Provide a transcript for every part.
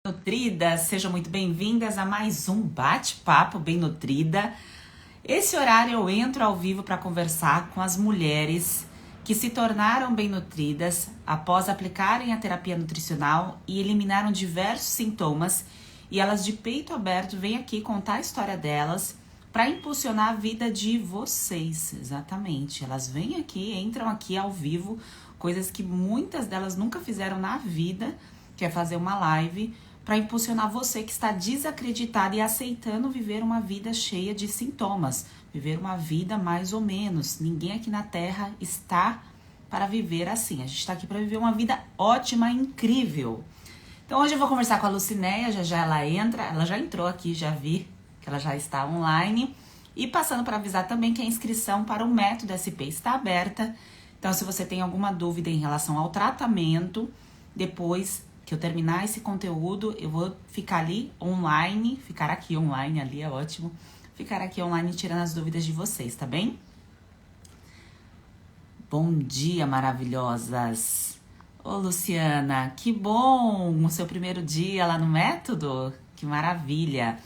Nutridas, sejam muito bem-vindas a mais um bate-papo bem nutrida. Esse horário eu entro ao vivo para conversar com as mulheres que se tornaram bem nutridas após aplicarem a terapia nutricional e eliminaram diversos sintomas, e elas de peito aberto vêm aqui contar a história delas para impulsionar a vida de vocês. Exatamente, elas vêm aqui, entram aqui ao vivo, coisas que muitas delas nunca fizeram na vida, que é fazer uma live para impulsionar você que está desacreditado e aceitando viver uma vida cheia de sintomas, viver uma vida mais ou menos. Ninguém aqui na Terra está para viver assim. A gente está aqui para viver uma vida ótima, incrível. Então hoje eu vou conversar com a Lucinéia, já ela entra, ela já entrou aqui, já vi que ela já está online. E passando para avisar também que a inscrição para o método SP está aberta. Então se você tem alguma dúvida em relação ao tratamento, depois que eu terminar esse conteúdo, eu vou ficar ali online, ficar aqui online, ali é ótimo, ficar aqui online tirando as dúvidas de vocês, tá bem? Bom dia, maravilhosas! Ô, Luciana, que bom o seu primeiro dia lá no método, que maravilha!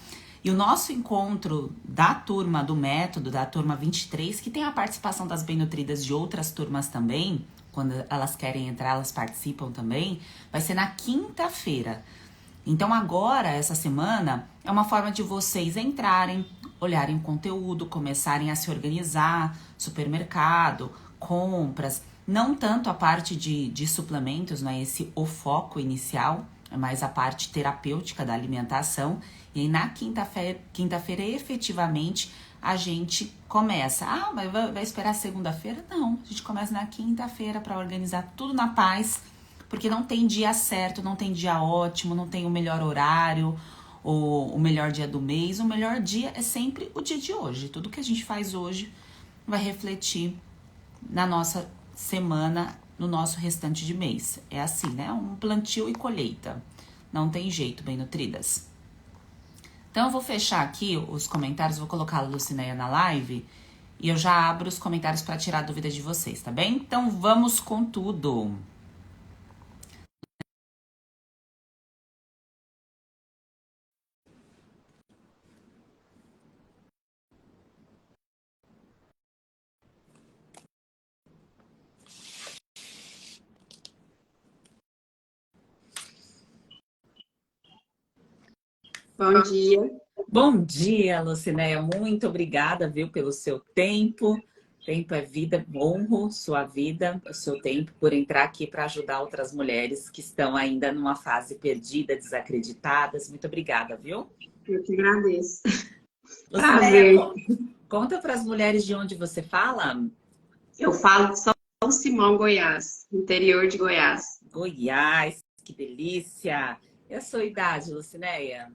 E o nosso encontro da turma do método, da turma 23, que tem a participação das bem nutridas de outras turmas também, quando elas querem entrar, elas participam também, vai ser na quinta-feira. Então agora, essa semana, é uma forma de vocês entrarem, olharem o conteúdo, começarem a se organizar, supermercado, compras, não tanto a parte de suplementos, não é esse o foco inicial, é mais a parte terapêutica da alimentação. E aí na quinta-feira, efetivamente, a gente começa. Ah, mas vai esperar segunda-feira? Não, a gente começa na quinta-feira para organizar tudo na paz, porque não tem dia certo, não tem dia ótimo, não tem o melhor horário, ou o melhor dia do mês. O melhor dia é sempre o dia de hoje. Tudo que a gente faz hoje vai refletir na nossa semana, no nosso restante de mês. É assim, né? Um plantio e colheita. Não tem jeito, bem nutridas. Então eu vou fechar aqui os comentários, vou colocar a Lucinéia na live e eu já abro os comentários para tirar a dúvida de vocês, tá bem? Então vamos com tudo. Bom dia. Bom dia, Lucinéia. Muito obrigada, viu, pelo seu tempo. Tempo é vida, honro sua vida, o seu tempo, por entrar aqui para ajudar outras mulheres que estão ainda numa fase perdida, desacreditadas. Muito obrigada, viu? Eu que agradeço. Lucinéia, Prazer. conta para as mulheres de onde você fala. Eu falo de São Simão, Goiás, interior de Goiás. Goiás, que delícia! E a sua idade, Lucinéia?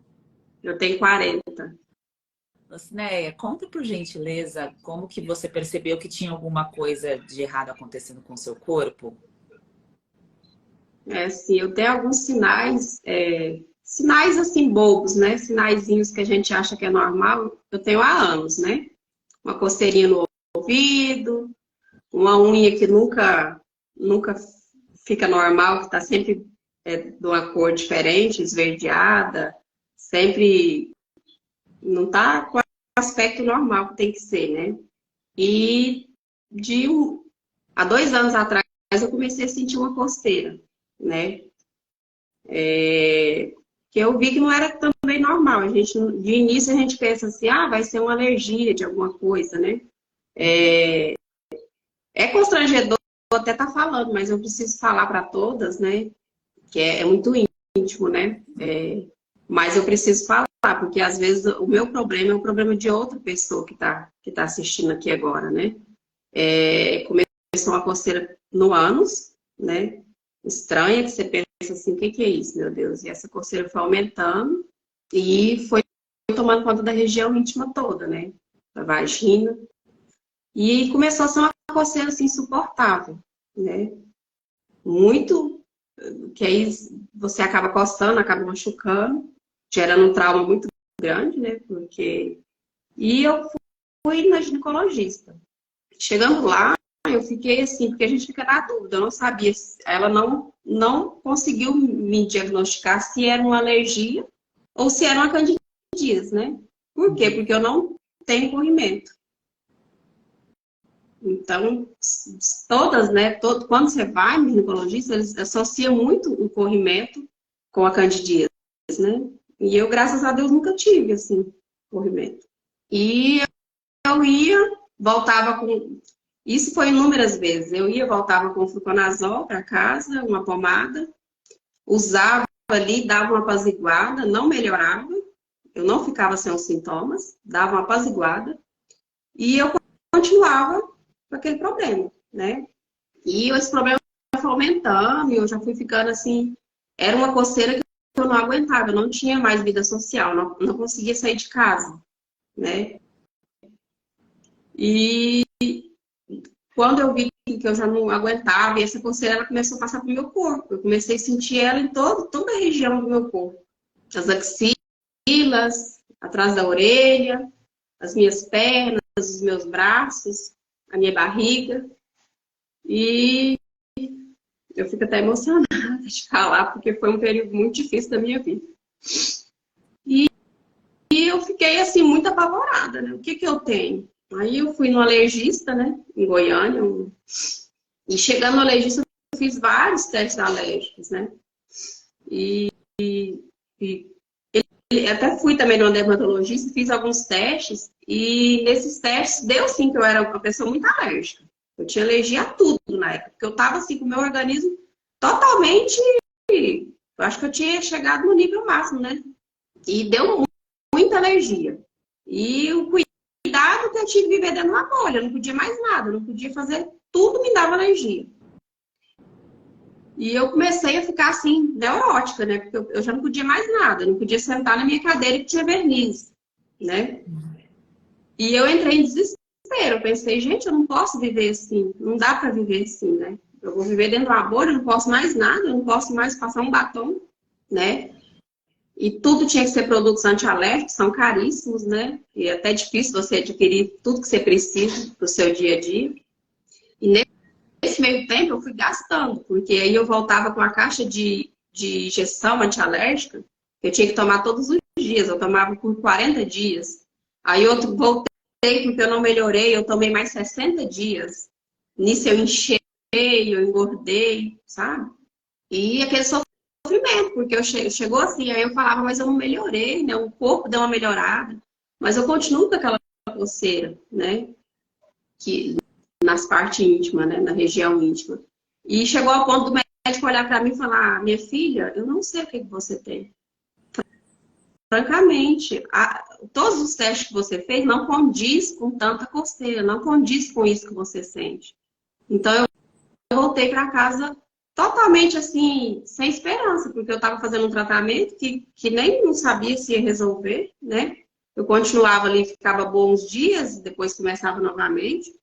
Eu tenho 40. Lucinéia, conta por gentileza como que você percebeu que tinha alguma coisa de errado acontecendo com o seu corpo? Assim, eu tenho alguns sinais, sinais assim bobos, né? Sinaizinhos que a gente acha que é normal. Eu tenho há anos, né? Uma coceirinha no ouvido, uma unha que nunca fica normal, que está sempre de uma cor diferente, esverdeada, sempre não está com o aspecto normal que tem que ser, né? E há 2 anos atrás eu comecei a sentir uma coceira, né? Que eu vi que não era também normal. De início a gente pensa assim, ah, vai ser uma alergia de alguma coisa, né? É constrangedor até estar falando, mas eu preciso falar para todas, né? Que é muito íntimo, né? Mas eu preciso falar, porque às vezes o meu problema é o problema de outra pessoa que tá assistindo aqui agora, né? Começou uma coceira no ânus, né? Estranha, que você pensa assim, o que é isso, meu Deus? E essa coceira foi aumentando e foi tomando conta da região íntima toda, né? Da vagina. E começou a ser uma coceira assim, insuportável, né? Muito, que aí você acaba coçando, acaba machucando, gerando um trauma muito grande, né? E eu fui na ginecologista. Chegando lá, eu fiquei assim, porque a gente fica na dúvida, eu não sabia, ela não conseguiu me diagnosticar se era uma alergia ou se era uma candidíase, né? Por quê? Porque eu não tenho corrimento. Então, todas, né? Quando você vai no ginecologista, eles associam muito o corrimento com a candidíase, né? E eu, graças a Deus, nunca tive, assim, corrimento. E eu ia, voltava com... Isso foi inúmeras vezes. Eu ia, voltava com fluconazol para casa, uma pomada, usava ali, dava uma apaziguada, não melhorava, eu não ficava sem os sintomas, dava uma apaziguada, e eu continuava com aquele problema, né? E esse problema foi aumentando, e eu já fui ficando assim, era uma coceira que eu não aguentava, eu não tinha mais vida social, não conseguia sair de casa, né? E quando eu vi que eu já não aguentava, e essa coceira ela começou a passar pro meu corpo. Eu comecei a sentir ela em toda a região do meu corpo. As axilas, atrás da orelha, as minhas pernas, os meus braços, a minha barriga. E eu fico até emocionada de falar, porque foi um período muito difícil da minha vida. E eu fiquei, assim, muito apavorada, né? O que eu tenho? Aí eu fui no alergista, né, em Goiânia, e chegando no alergista, eu fiz vários testes alérgicos, né? E até fui também no dermatologista, fiz alguns testes, e nesses testes deu sim que eu era uma pessoa muito alérgica. Eu tinha alergia a tudo na época, porque eu tava assim com o meu organismo totalmente... Eu acho que eu tinha chegado no nível máximo, né? E deu muita alergia. E o cuidado que eu tive de viver dentro de uma bolha, eu não podia mais nada, eu não podia fazer, tudo me dava alergia. E eu comecei a ficar assim, neurótica, né? Porque eu já não podia mais nada, eu não podia sentar na minha cadeira que tinha verniz, né? E eu entrei em desespero, eu pensei, gente, eu não posso viver assim, não dá pra viver assim, né? Eu vou viver dentro de uma bolha, eu não posso mais nada, eu não posso mais passar um batom, né? E tudo tinha que ser produtos antialérgicos, são caríssimos, né? E é até difícil você adquirir tudo que você precisa para o seu dia a dia. E nesse meio tempo eu fui gastando, porque aí eu voltava com a caixa de injeção antialérgica, que eu tinha que tomar todos os dias, eu tomava por 40 dias. Aí eu voltei porque eu não melhorei, eu tomei mais 60 dias. Nisso eu enchei, eu engordei, sabe? E aquele sofrimento, porque chegou assim, aí eu falava, mas eu não melhorei, né? O corpo deu uma melhorada, mas eu continuo com aquela coceira, né? Que, nas partes íntimas, né? Na região íntima. E chegou ao ponto do médico olhar para mim e falar, minha filha, eu não sei o que você tem. Francamente, todos os testes que você fez não condiz com tanta coceira, não condiz com isso que você sente. Então eu voltei para casa totalmente assim, sem esperança, porque eu estava fazendo um tratamento que nem não sabia se ia resolver, né? Eu continuava ali, ficava bons dias, depois começava novamente.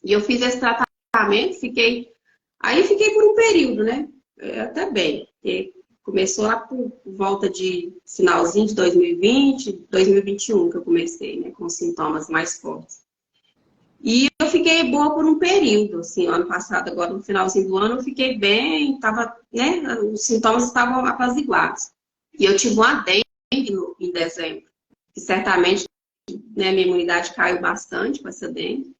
E eu fiz esse tratamento, aí fiquei por um período, né? Até bem, porque começou lá por volta de finalzinho de 2020, 2021 que eu comecei, né? Com sintomas mais fortes. E eu fiquei boa por um período, assim, ano passado, agora no finalzinho do ano, eu fiquei bem, tava, né, os sintomas estavam apaziguados. E eu tive uma dengue em dezembro, que certamente, né, minha imunidade caiu bastante com essa dengue.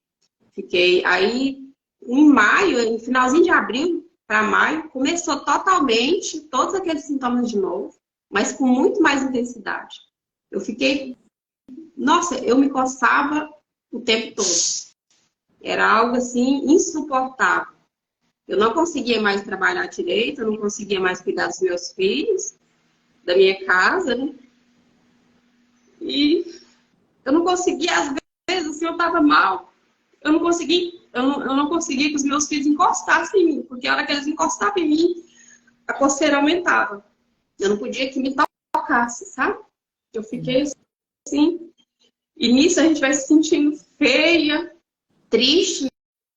Fiquei, aí, em maio, em finalzinho de abril para maio, começou totalmente todos aqueles sintomas de novo, mas com muito mais intensidade. Eu fiquei, nossa, eu me coçava o tempo todo. Era algo assim insuportável. Eu não conseguia mais trabalhar direito, eu não conseguia mais cuidar dos meus filhos, da minha casa, né? E eu não conseguia, às vezes, assim, eu estava mal. Eu não conseguia que os meus filhos encostassem em mim, porque a hora que eles encostavam em mim, a coceira aumentava. Eu não podia que me tocasse, sabe? Eu fiquei assim. E nisso a gente vai se sentindo feia, triste,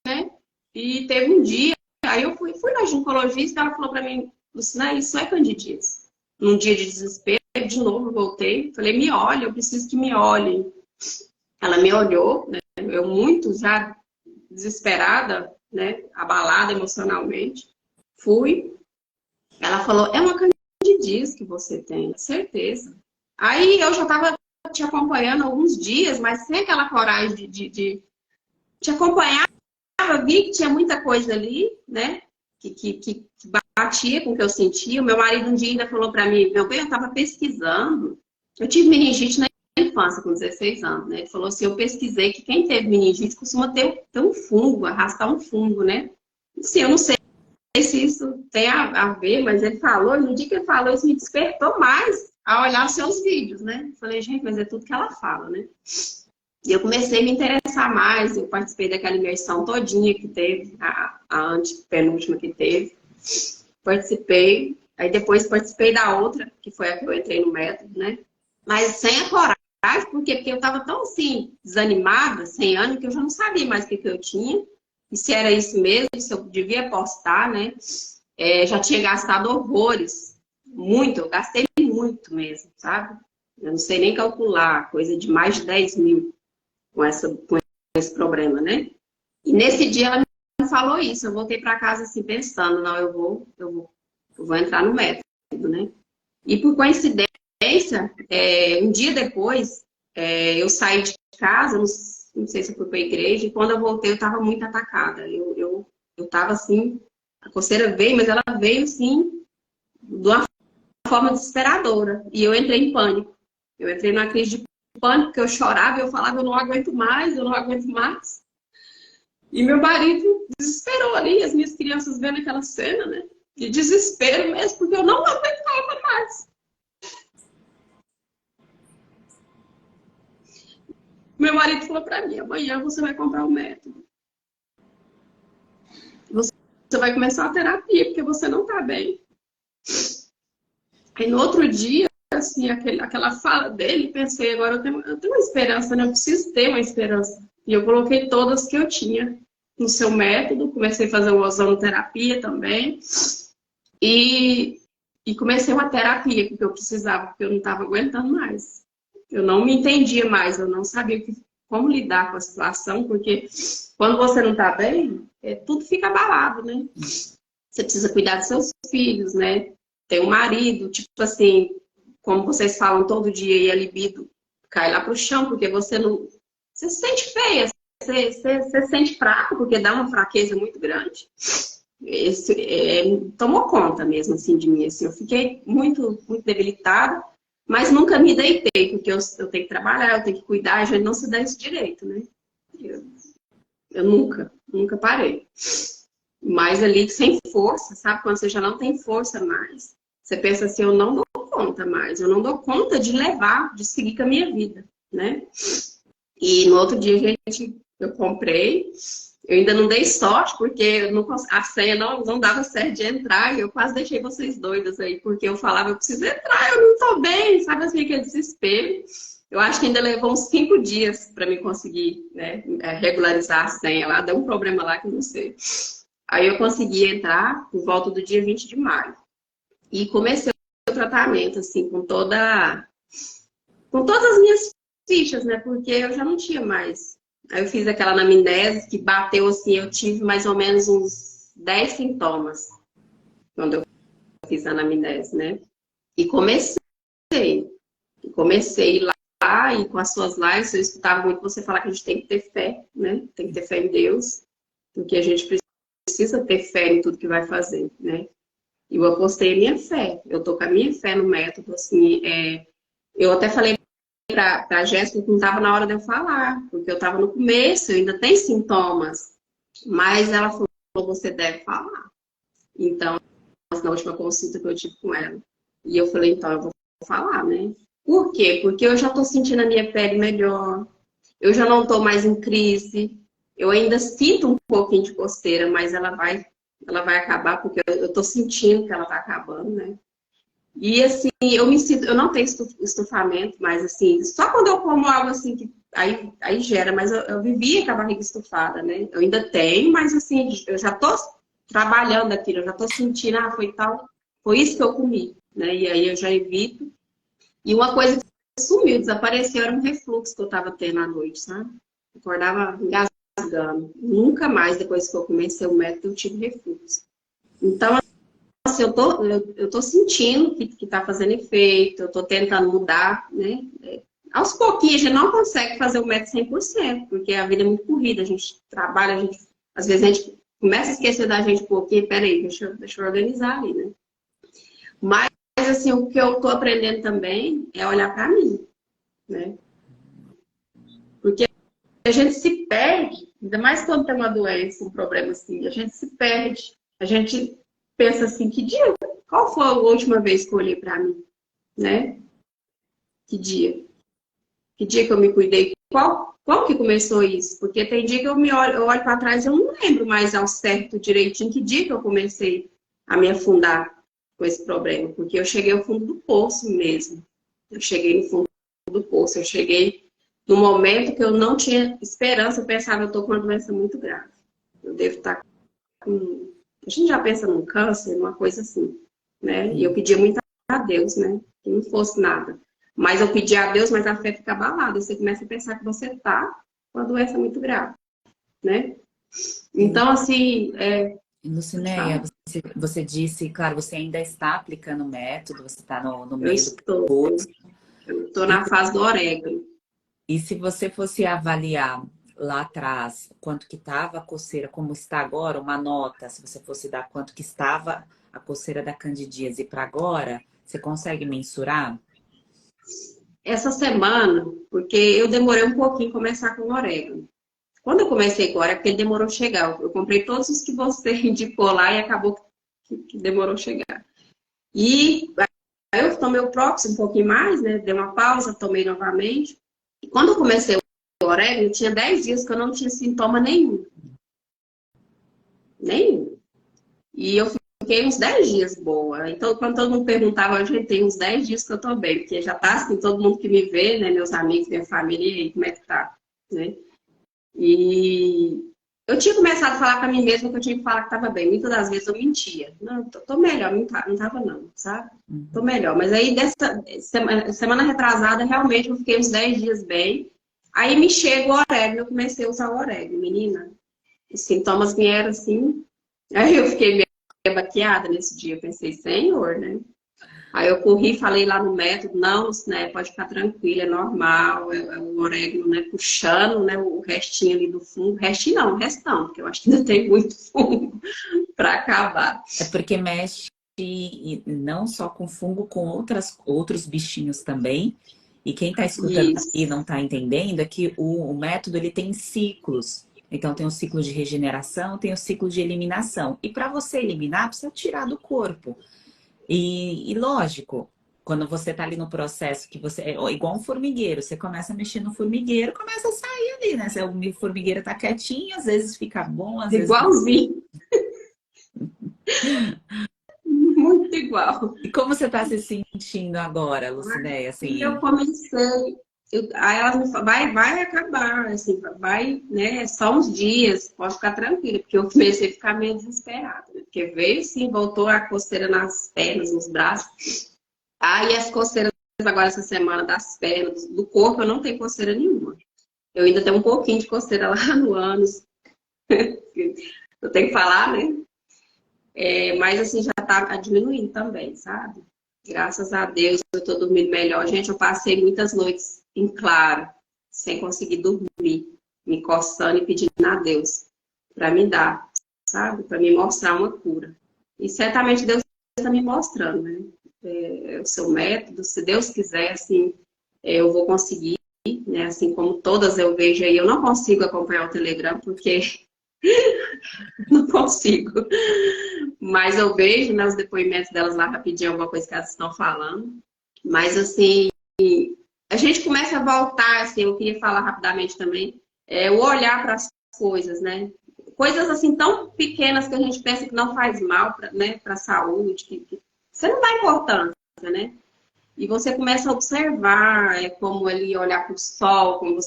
né? E teve um dia, aí eu fui na ginecologista, ela falou pra mim, Lucina, isso é candidíase. Num dia de desespero, de novo eu voltei, falei, me olha, eu preciso que me olhem. Ela me olhou, né? Eu muito já desesperada, né? Abalada emocionalmente. Fui. Ela falou, é uma candidíase que você tem, certeza. Aí eu já estava te acompanhando há alguns dias, mas sem aquela coragem de te acompanhar. Eu vi que tinha muita coisa ali, né? Que batia com o que eu sentia. O meu marido um dia ainda falou para mim, meu bem, eu estava pesquisando. Eu tive meningite na infância, com 16 anos, né? Ele falou assim, eu pesquisei que quem teve meningite costuma ter um fungo, arrastar um fungo, né? Sim, eu não sei se isso tem a ver, mas ele falou, no dia que ele falou, isso me despertou mais a olhar os seus vídeos, né? Eu falei, gente, mas é tudo que ela fala, né? E eu comecei a me interessar mais, eu participei daquela imersão todinha que teve, a antepenúltima que teve. Participei, aí depois participei da outra, que foi a que eu entrei no método, né? Mas sem a coragem, porque eu estava tão assim, desanimada, sem ânimo, que eu já não sabia mais o que eu tinha. E se era isso mesmo, se eu devia postar, né? Já tinha gastado horrores, muito, eu gastei muito mesmo, sabe? Eu não sei nem calcular, coisa de mais de 10 mil com esse problema, né? E nesse dia ela me falou isso, eu voltei para casa assim pensando, não, eu vou entrar no método, né? E por coincidência, um dia depois, eu saí de casa, não sei se eu fui para a igreja, e quando eu voltei eu estava muito atacada. Eu estava assim, a coceira veio, mas ela veio assim, de uma forma desesperadora. E eu entrei em pânico. Eu entrei numa crise de pânico, porque eu chorava, eu falava, eu não aguento mais, eu não aguento mais. E meu marido desesperou ali, as minhas crianças vendo aquela cena, né? De desespero mesmo, porque eu não aguentava mais. Meu marido falou para mim, amanhã você vai comprar um método. Você vai começar a terapia, porque você não está bem. Aí no outro dia, assim, aquela fala dele, pensei, agora eu tenho uma esperança, né? Eu preciso ter uma esperança. E eu coloquei todas que eu tinha no seu método, comecei a fazer uma ozonoterapia também. E comecei uma terapia que eu precisava, porque eu não estava aguentando mais. Eu não me entendia mais, eu não sabia como lidar com a situação, porque quando você não está bem, tudo fica abalado, né? Você precisa cuidar dos seus filhos, né? Tem um marido, tipo assim, como vocês falam todo dia, e a libido cai lá pro chão, porque você não... Você se sente feia, você se sente fraca, porque dá uma fraqueza muito grande. Tomou conta mesmo, assim, de mim. Assim, eu fiquei muito, muito debilitada, mas nunca me deitei, porque eu tenho que trabalhar, eu tenho que cuidar, a gente não se dá esse direito, né? Eu nunca parei. Mas ali sem força, sabe? Quando você já não tem força mais, você pensa assim, eu não dou conta mais, eu não dou conta de levar, de seguir com a minha vida, né? E no outro dia, eu comprei, eu ainda não dei sorte, porque a senha não dava certo de entrar, e eu quase deixei vocês doidas aí, porque eu falava, eu preciso entrar, eu não tô bem, sabe assim, aquele desespero. Eu acho que ainda levou uns 5 dias para mim conseguir, né, regularizar a senha lá, deu um problema lá que eu não sei. Aí eu consegui entrar por volta do dia 20 de maio. E comecei o tratamento, assim, com todas as minhas fichas, né? Porque eu já não tinha mais. Aí eu fiz aquela anamnese que bateu, assim, eu tive mais ou menos uns 10 sintomas quando eu fiz a anamnese, né? E comecei lá e com as suas lives, eu escutava muito você falar que a gente tem que ter fé, né? Tem que ter fé em Deus, porque a gente precisa ter fé em tudo que vai fazer, né? E eu apostei a minha fé. Eu tô com a minha fé no método, assim. Eu até falei pra Jéssica que não estava na hora de eu falar, porque eu estava no começo, eu ainda tenho sintomas. Mas ela falou, você deve falar. Então, na última consulta que eu tive com ela. E eu falei, então, eu vou falar, né? Por quê? Porque eu já tô sentindo a minha pele melhor. Eu já não tô mais em crise. Eu ainda sinto um pouquinho de coceira, mas ela vai acabar, porque eu tô sentindo que ela tá acabando, né? E assim, eu não tenho estufamento, mas assim, só quando eu como algo assim, que aí gera, mas eu vivia com a barriga estufada, né? Eu ainda tenho, mas assim, eu já tô trabalhando aquilo, eu já tô sentindo, foi isso que eu comi, né? E aí eu já evito. E uma coisa que sumiu, desapareceu, era um refluxo que eu tava tendo à noite, sabe? Acordava rasgando. Nunca mais, depois que eu comecei o método, eu tive refluxo. Então, assim, eu tô sentindo que tá fazendo efeito, eu tô tentando mudar, né? Aos pouquinhos, a gente não consegue fazer o método 100%, porque a vida é muito corrida, a gente trabalha, às vezes a gente começa a esquecer da gente um pouquinho, peraí, deixa eu organizar ali, né? Mas, assim, o que eu tô aprendendo também é olhar para mim, né? Porque a gente se perde, ainda mais quando tem uma doença, um problema assim, a gente se perde, a gente pensa assim, qual foi a última vez que eu olhei para mim, né? Que dia? Que dia que eu me cuidei? Qual que começou isso? Porque tem dia que eu olho para trás e eu não lembro mais ao certo direitinho que dia que eu comecei a me afundar com esse problema. Porque eu cheguei ao fundo do poço mesmo. Eu cheguei no fundo do poço. Eu cheguei no momento que eu não tinha esperança. Eu pensava, eu estou com uma doença muito grave. Eu devo estar com... A gente já pensa num câncer, uma coisa assim, né? E eu pedia muito a Deus, né? Que não fosse nada. Mas eu pedi a Deus, mas a fé fica abalada. Você começa a pensar que você está com uma doença muito grave, né? Então, assim... Lucinéia, você disse, claro, você ainda está aplicando o método, você está no eu meio do estou. curso. Eu estou na fase do orégano. E se você fosse avaliar lá atrás quanto que estava a coceira, como está agora, uma nota, se você fosse dar quanto que estava a coceira da candidíase para agora, você consegue mensurar? Essa semana, porque eu demorei um pouquinho a começar com o orégano. Quando eu comecei agora, é porque ele demorou a chegar. Eu comprei todos os que você indicou lá e acabou que demorou a chegar. E aí eu tomei o próximo um pouquinho mais, né? Dei uma pausa, tomei novamente. E quando eu comecei o orégano, tinha 10 dias que eu não tinha sintoma nenhum. Nenhum. E eu fiquei uns 10 dias boa. Então, quando todo mundo perguntava, eu já tenho uns 10 dias que eu tô bem. Porque já tá assim, todo mundo que me vê, né? Meus amigos, minha família, e aí, como é que tá? Né? E eu tinha começado a falar para mim mesma que eu tinha que falar que estava bem. Muitas das vezes eu mentia. Não, tô melhor, não tava não, sabe? Tô melhor. Mas aí, semana retrasada, realmente eu fiquei uns 10 dias bem. Aí me chega o orégano, eu comecei a usar o orégano. Menina, os sintomas vieram assim. Aí eu fiquei meio baqueada nesse dia. Eu pensei, Senhor, né? Aí eu corri, falei lá no método, não, né, pode ficar tranquila, é normal, é o orégano, né, puxando, né, o restinho ali do fungo, restinho não, o restão, porque eu acho que ainda tem muito fungo para acabar. É porque mexe não só com fungo, com outros bichinhos também. E quem está escutando e não está entendendo é que o método ele tem ciclos. Então tem o ciclo de regeneração, tem o ciclo de eliminação. E para você eliminar, precisa tirar do corpo. E lógico, quando você tá ali no processo que você... É igual um formigueiro, você começa a mexer no formigueiro, começa a sair ali, né? O formigueiro tá quietinho, às vezes fica bom, às vezes... Igualzinho. Muito igual. E como você tá se sentindo agora, Lucinéia? Assim... Eu comecei... Aí ela me falou, vai acabar, assim, vai, né? Só uns dias, pode ficar tranquila, porque eu comecei a ficar meio desesperada, né? Porque veio sim, voltou a coceira nas pernas, nos braços. Aí as coceiras agora essa semana das pernas, do corpo, eu não tenho coceira nenhuma. Eu ainda tenho um pouquinho de coceira lá no ânus. Eu tenho que falar, né? Mas assim, já tá diminuindo também, sabe? Graças a Deus, eu tô dormindo melhor. Gente, eu passei muitas noites em claro, sem conseguir dormir, me coçando e pedindo a Deus para me dar, sabe? Para me mostrar uma cura. E certamente Deus está me mostrando, né? O seu método, se Deus quiser, assim, eu vou conseguir, né? Assim como todas eu vejo aí, eu não consigo acompanhar o Telegram, porque não consigo. Mas eu vejo, né, os depoimentos delas lá rapidinho, alguma coisa que elas estão falando. Mas, assim, a gente começa a voltar, assim, eu queria falar rapidamente também, o olhar para as coisas, né? Coisas, assim, tão pequenas que a gente pensa que não faz mal, né, para a saúde, que você não dá importância, né? E você começa a observar como ele olhar para o sol, como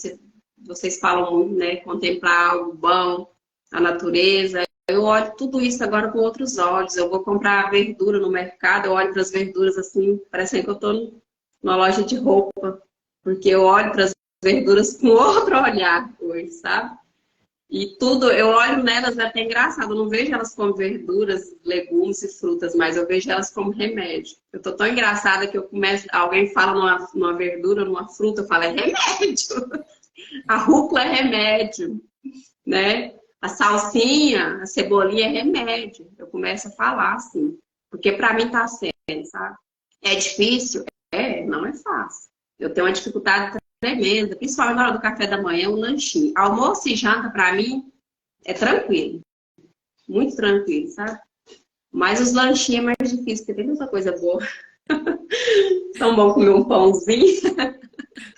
vocês falam muito, né? Contemplar algo bom, a natureza. Eu olho tudo isso agora com outros olhos. Eu vou comprar verdura no mercado, eu olho para as verduras assim, parece que eu estou numa loja de roupa. Porque eu olho para as verduras com outro olhar hoje, sabe? E tudo, eu olho nelas, é até engraçado, eu não vejo elas como verduras, legumes e frutas, mas eu vejo elas como remédio. Eu tô tão engraçada que eu começo, alguém fala numa verdura, numa fruta, eu falo, é remédio. A rúcula é remédio, né? A salsinha, a cebolinha é remédio. Eu começo a falar assim, porque para mim tá sendo, sabe? É difícil? É, não é fácil. Eu tenho uma dificuldade tremenda, principalmente na hora do café da manhã, um lanchinho. Almoço e janta, para mim, é tranquilo. Muito tranquilo, sabe? Mas os lanchinhos é mais difícil, porque tem muita coisa boa. Tão bom comer um pãozinho.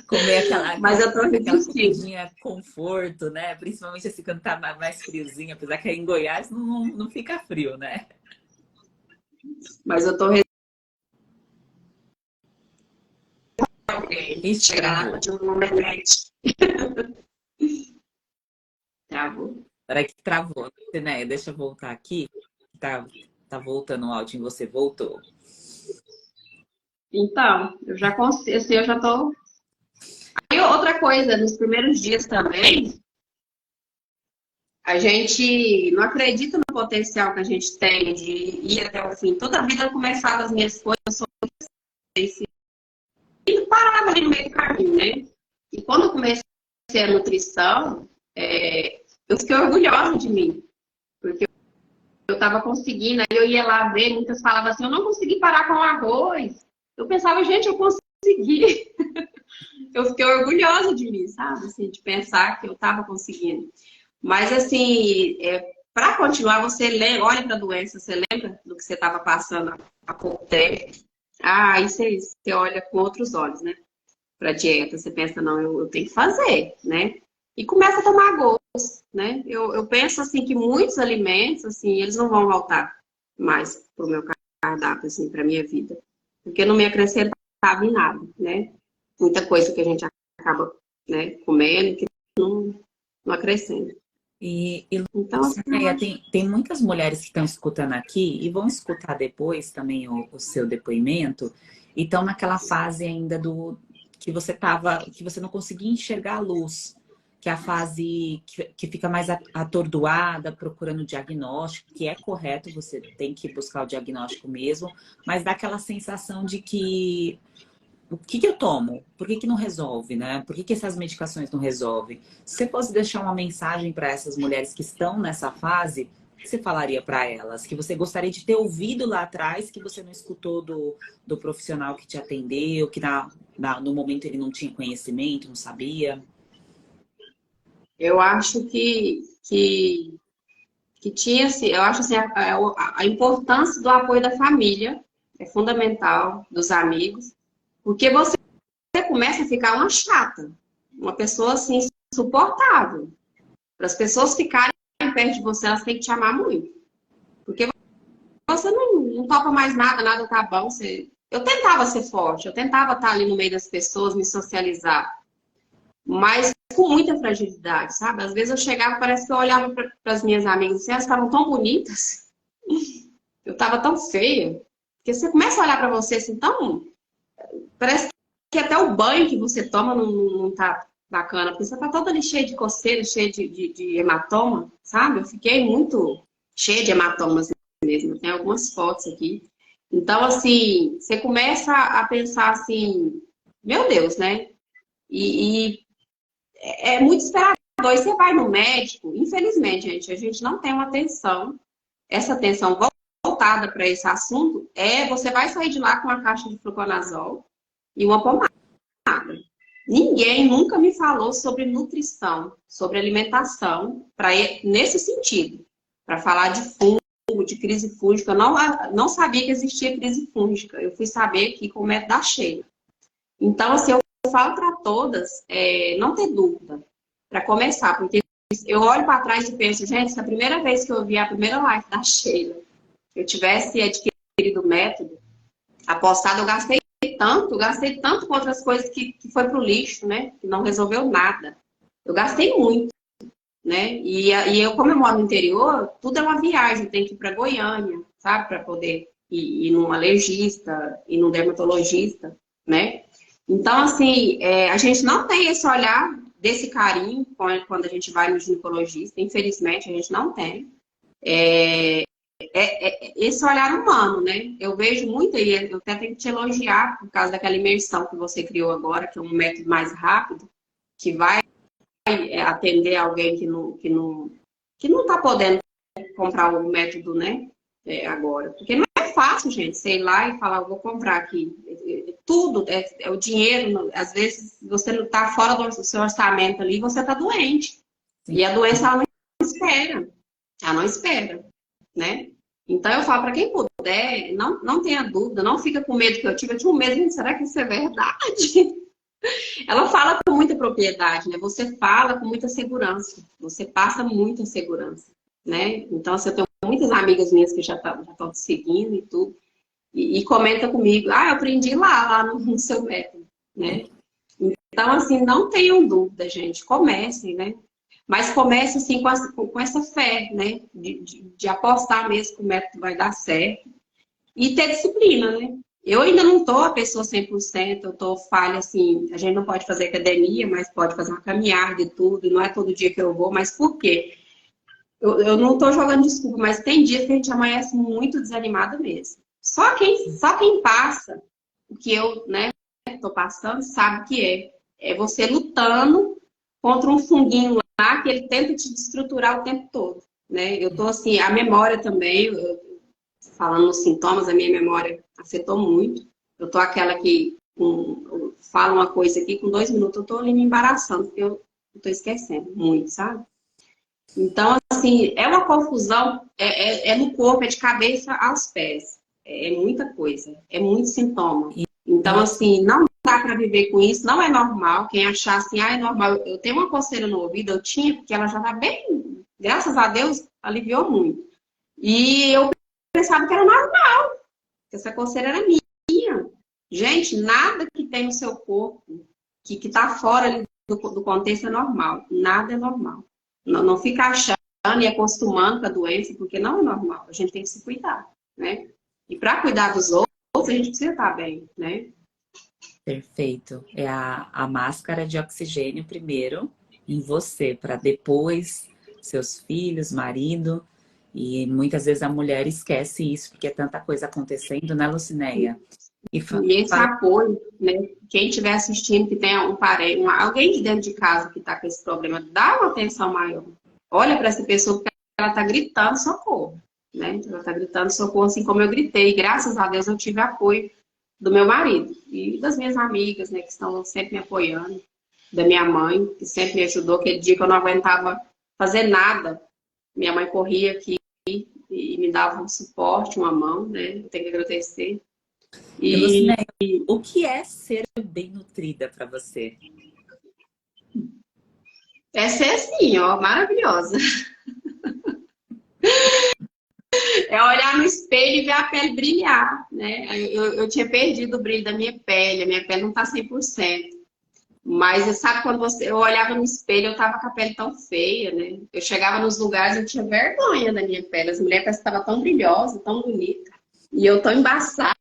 Comer aquela, Mas eu tô aquela resistindo. comidinha conforto, né? Principalmente assim quando tá mais friozinho, apesar que aí em Goiás não fica frio, né? Mas eu tô Ixi, chegar travou. de um omelete. Travou. Peraí que travou, né? Deixa eu voltar aqui. Tá voltando o áudio em você, voltou. Então, eu já consigo, assim, eu já tô. E outra coisa, nos primeiros dias também, a gente não acredita no potencial que a gente tem de ir até o fim. Toda a vida eu começava as minhas coisas, eu sou esse e parava ali no meio do caminho, né? E quando eu comecei a nutrição, eu fiquei orgulhosa de mim, porque eu estava conseguindo, aí eu ia lá ver, muitas falavam assim, eu não consegui parar com o arroz. Eu pensava, gente, eu consegui. Eu fiquei orgulhosa de mim, sabe? Assim, de pensar que eu estava conseguindo. Mas, assim, para continuar, você olha para a doença, você lembra do que você estava passando há pouco tempo. Ah, aí você olha com outros olhos, né? Para dieta, você pensa, não, eu tenho que fazer, né? E começa a tomar gosto, né? Eu penso, assim, que muitos alimentos, assim, eles não vão voltar mais pro meu cardápio, assim, para minha vida. Porque não me acrescentava em nada, né? Muita coisa que a gente acaba, né, comendo que não acrescenta. E Então, assim, eu Lucinéia, acho. tem muitas mulheres que estão escutando aqui e vão escutar depois também o seu depoimento e estão naquela fase ainda do que você tava, que você não conseguia enxergar a luz, que é a fase que fica mais atordoada, procurando o diagnóstico, que é correto, você tem que buscar o diagnóstico mesmo, mas dá aquela sensação de que o que eu tomo? Por que não resolve, né? Por que essas medicações não resolvem? Se você fosse deixar uma mensagem para essas mulheres que estão nessa fase, o que você falaria para elas? Que você gostaria de ter ouvido lá atrás, que você não escutou do profissional que te atendeu, que no momento ele não tinha conhecimento, não sabia? Eu acho que tinha, assim, eu acho assim, a importância do apoio da família é fundamental, dos amigos, porque você começa a ficar uma chata, uma pessoa assim, insuportável. Para as pessoas ficarem perto de você, elas têm que te amar muito. Porque você não topa mais nada, nada tá bom. Eu tentava ser forte, eu tentava estar ali no meio das pessoas, me socializar, mas com muita fragilidade, sabe? Às vezes eu chegava, parece que eu olhava para as minhas amigas assim, elas estavam tão bonitas, eu estava tão feia. Porque você começa a olhar para você assim, tão. Parece que até o banho que você toma não tá bacana, porque você tá toda ali cheia de coceira, cheia de hematoma, sabe? Eu fiquei muito cheia de hematomas mesmo, tem algumas fotos aqui. Então, assim, você começa a pensar assim, meu Deus, né? E é muito esperador. E você vai no médico, infelizmente, gente, a gente não tem uma atenção, essa atenção voltada para esse assunto, você vai sair de lá com uma caixa de fluconazol e uma pomada. Ninguém nunca me falou sobre nutrição, sobre alimentação, nesse sentido, para falar de fungo, de crise fúngica. Eu não sabia que existia crise fúngica. Eu fui saber aqui com o método da Sheila. Então, assim, eu falo para todas não ter dúvida, para começar, porque eu olho para trás e penso, gente, se a primeira vez que eu vi a primeira live da Sheila, eu tivesse adquirido o método, apostado, eu gastei tanto com outras coisas que foi pro lixo, né? Que não resolveu nada. Eu gastei muito, né? E eu, como eu moro no interior, tudo é uma viagem. Eu tenho que ir para Goiânia, sabe? Para poder ir num alergista, ir num dermatologista, né? Então, assim, a gente não tem esse olhar desse carinho quando a gente vai no ginecologista. Infelizmente, a gente não tem. Esse olhar humano, né? Eu vejo muito, e eu até tenho que te elogiar por causa daquela imersão que você criou agora, que é um método mais rápido, que vai atender alguém que não está podendo comprar o método, né? Agora. Porque não é fácil, gente, sei lá e falar, eu vou comprar aqui. Tudo, é o dinheiro, às vezes você não está fora do seu orçamento ali, você está doente. Sim. E a doença, ela não espera, né? Então eu falo para quem puder, não tenha dúvida, não fica com medo que eu tinha um medo, gente, será que isso é verdade? Ela fala com muita propriedade, né? Você fala com muita segurança, você passa muita segurança, né? Então, assim, eu tenho muitas amigas minhas que já estão te seguindo e tudo, e comenta comigo, eu aprendi lá no seu método, né? Então, assim, não tenham dúvida, gente, comecem, né? Mas comece, assim, com essa fé, né? De apostar mesmo que o método vai dar certo e ter disciplina, né? Eu ainda não tô a pessoa 100%, eu tô falha, assim, a gente não pode fazer academia, mas pode fazer uma caminhada e tudo, não é todo dia que eu vou, mas por quê? Eu não tô jogando desculpa, mas tem dias que a gente amanhece muito desanimada mesmo. Só quem passa o que eu, né, tô passando, sabe o que é você lutando contra um funguinho lá que ele tenta te destruturar o tempo todo, né? Eu tô assim, a memória também, falando nos sintomas, a minha memória afetou muito. Eu tô aquela que fala uma coisa aqui, com 2 minutos eu tô ali me embaraçando, porque eu tô esquecendo muito, sabe? Então, assim, é uma confusão, é no corpo, é de cabeça aos pés. É muita coisa, é muito sintoma. Então, assim, não dá para viver com isso, não é normal. Quem achar assim, é normal. Eu tenho uma coceira no ouvido, eu tinha, porque ela já tá bem, graças a Deus, aliviou muito. E eu pensava que era normal, que essa coceira era minha. Gente, nada que tem no seu corpo, que tá fora ali do contexto é normal. Nada é normal. Não fica achando e acostumando com a doença, porque não é normal. A gente tem que se cuidar, né? E para cuidar dos outros, a gente precisa estar bem, né? Perfeito. É a máscara de oxigênio primeiro em você, para depois seus filhos, marido. E muitas vezes a mulher esquece isso, porque é tanta coisa acontecendo, né, Lucinéia? E esse apoio, né? Quem estiver assistindo, que tenha um parente, alguém de dentro de casa que está com esse problema, dá uma atenção maior. Olha para essa pessoa, porque ela está gritando socorro, né? Ela está gritando socorro, assim como eu gritei. Graças a Deus eu tive apoio do meu marido e das minhas amigas, né? Que estão sempre me apoiando. Da minha mãe, que sempre me ajudou. Aquele dia que eu não aguentava fazer nada, minha mãe corria aqui e me dava um suporte, uma mão, né? Eu tenho que agradecer. E Lucinéia, o que é ser bem nutrida para você? É ser assim, ó, maravilhosa. É olhar no espelho e ver a pele brilhar, né? Eu tinha perdido o brilho da minha pele, a minha pele não tá 100%. Mas sabe quando eu olhava no espelho, eu tava com a pele tão feia, né? Eu chegava nos lugares, eu tinha vergonha da minha pele. As mulheres pareciam que estavam tão brilhosa, tão bonita. E eu tão embaçada.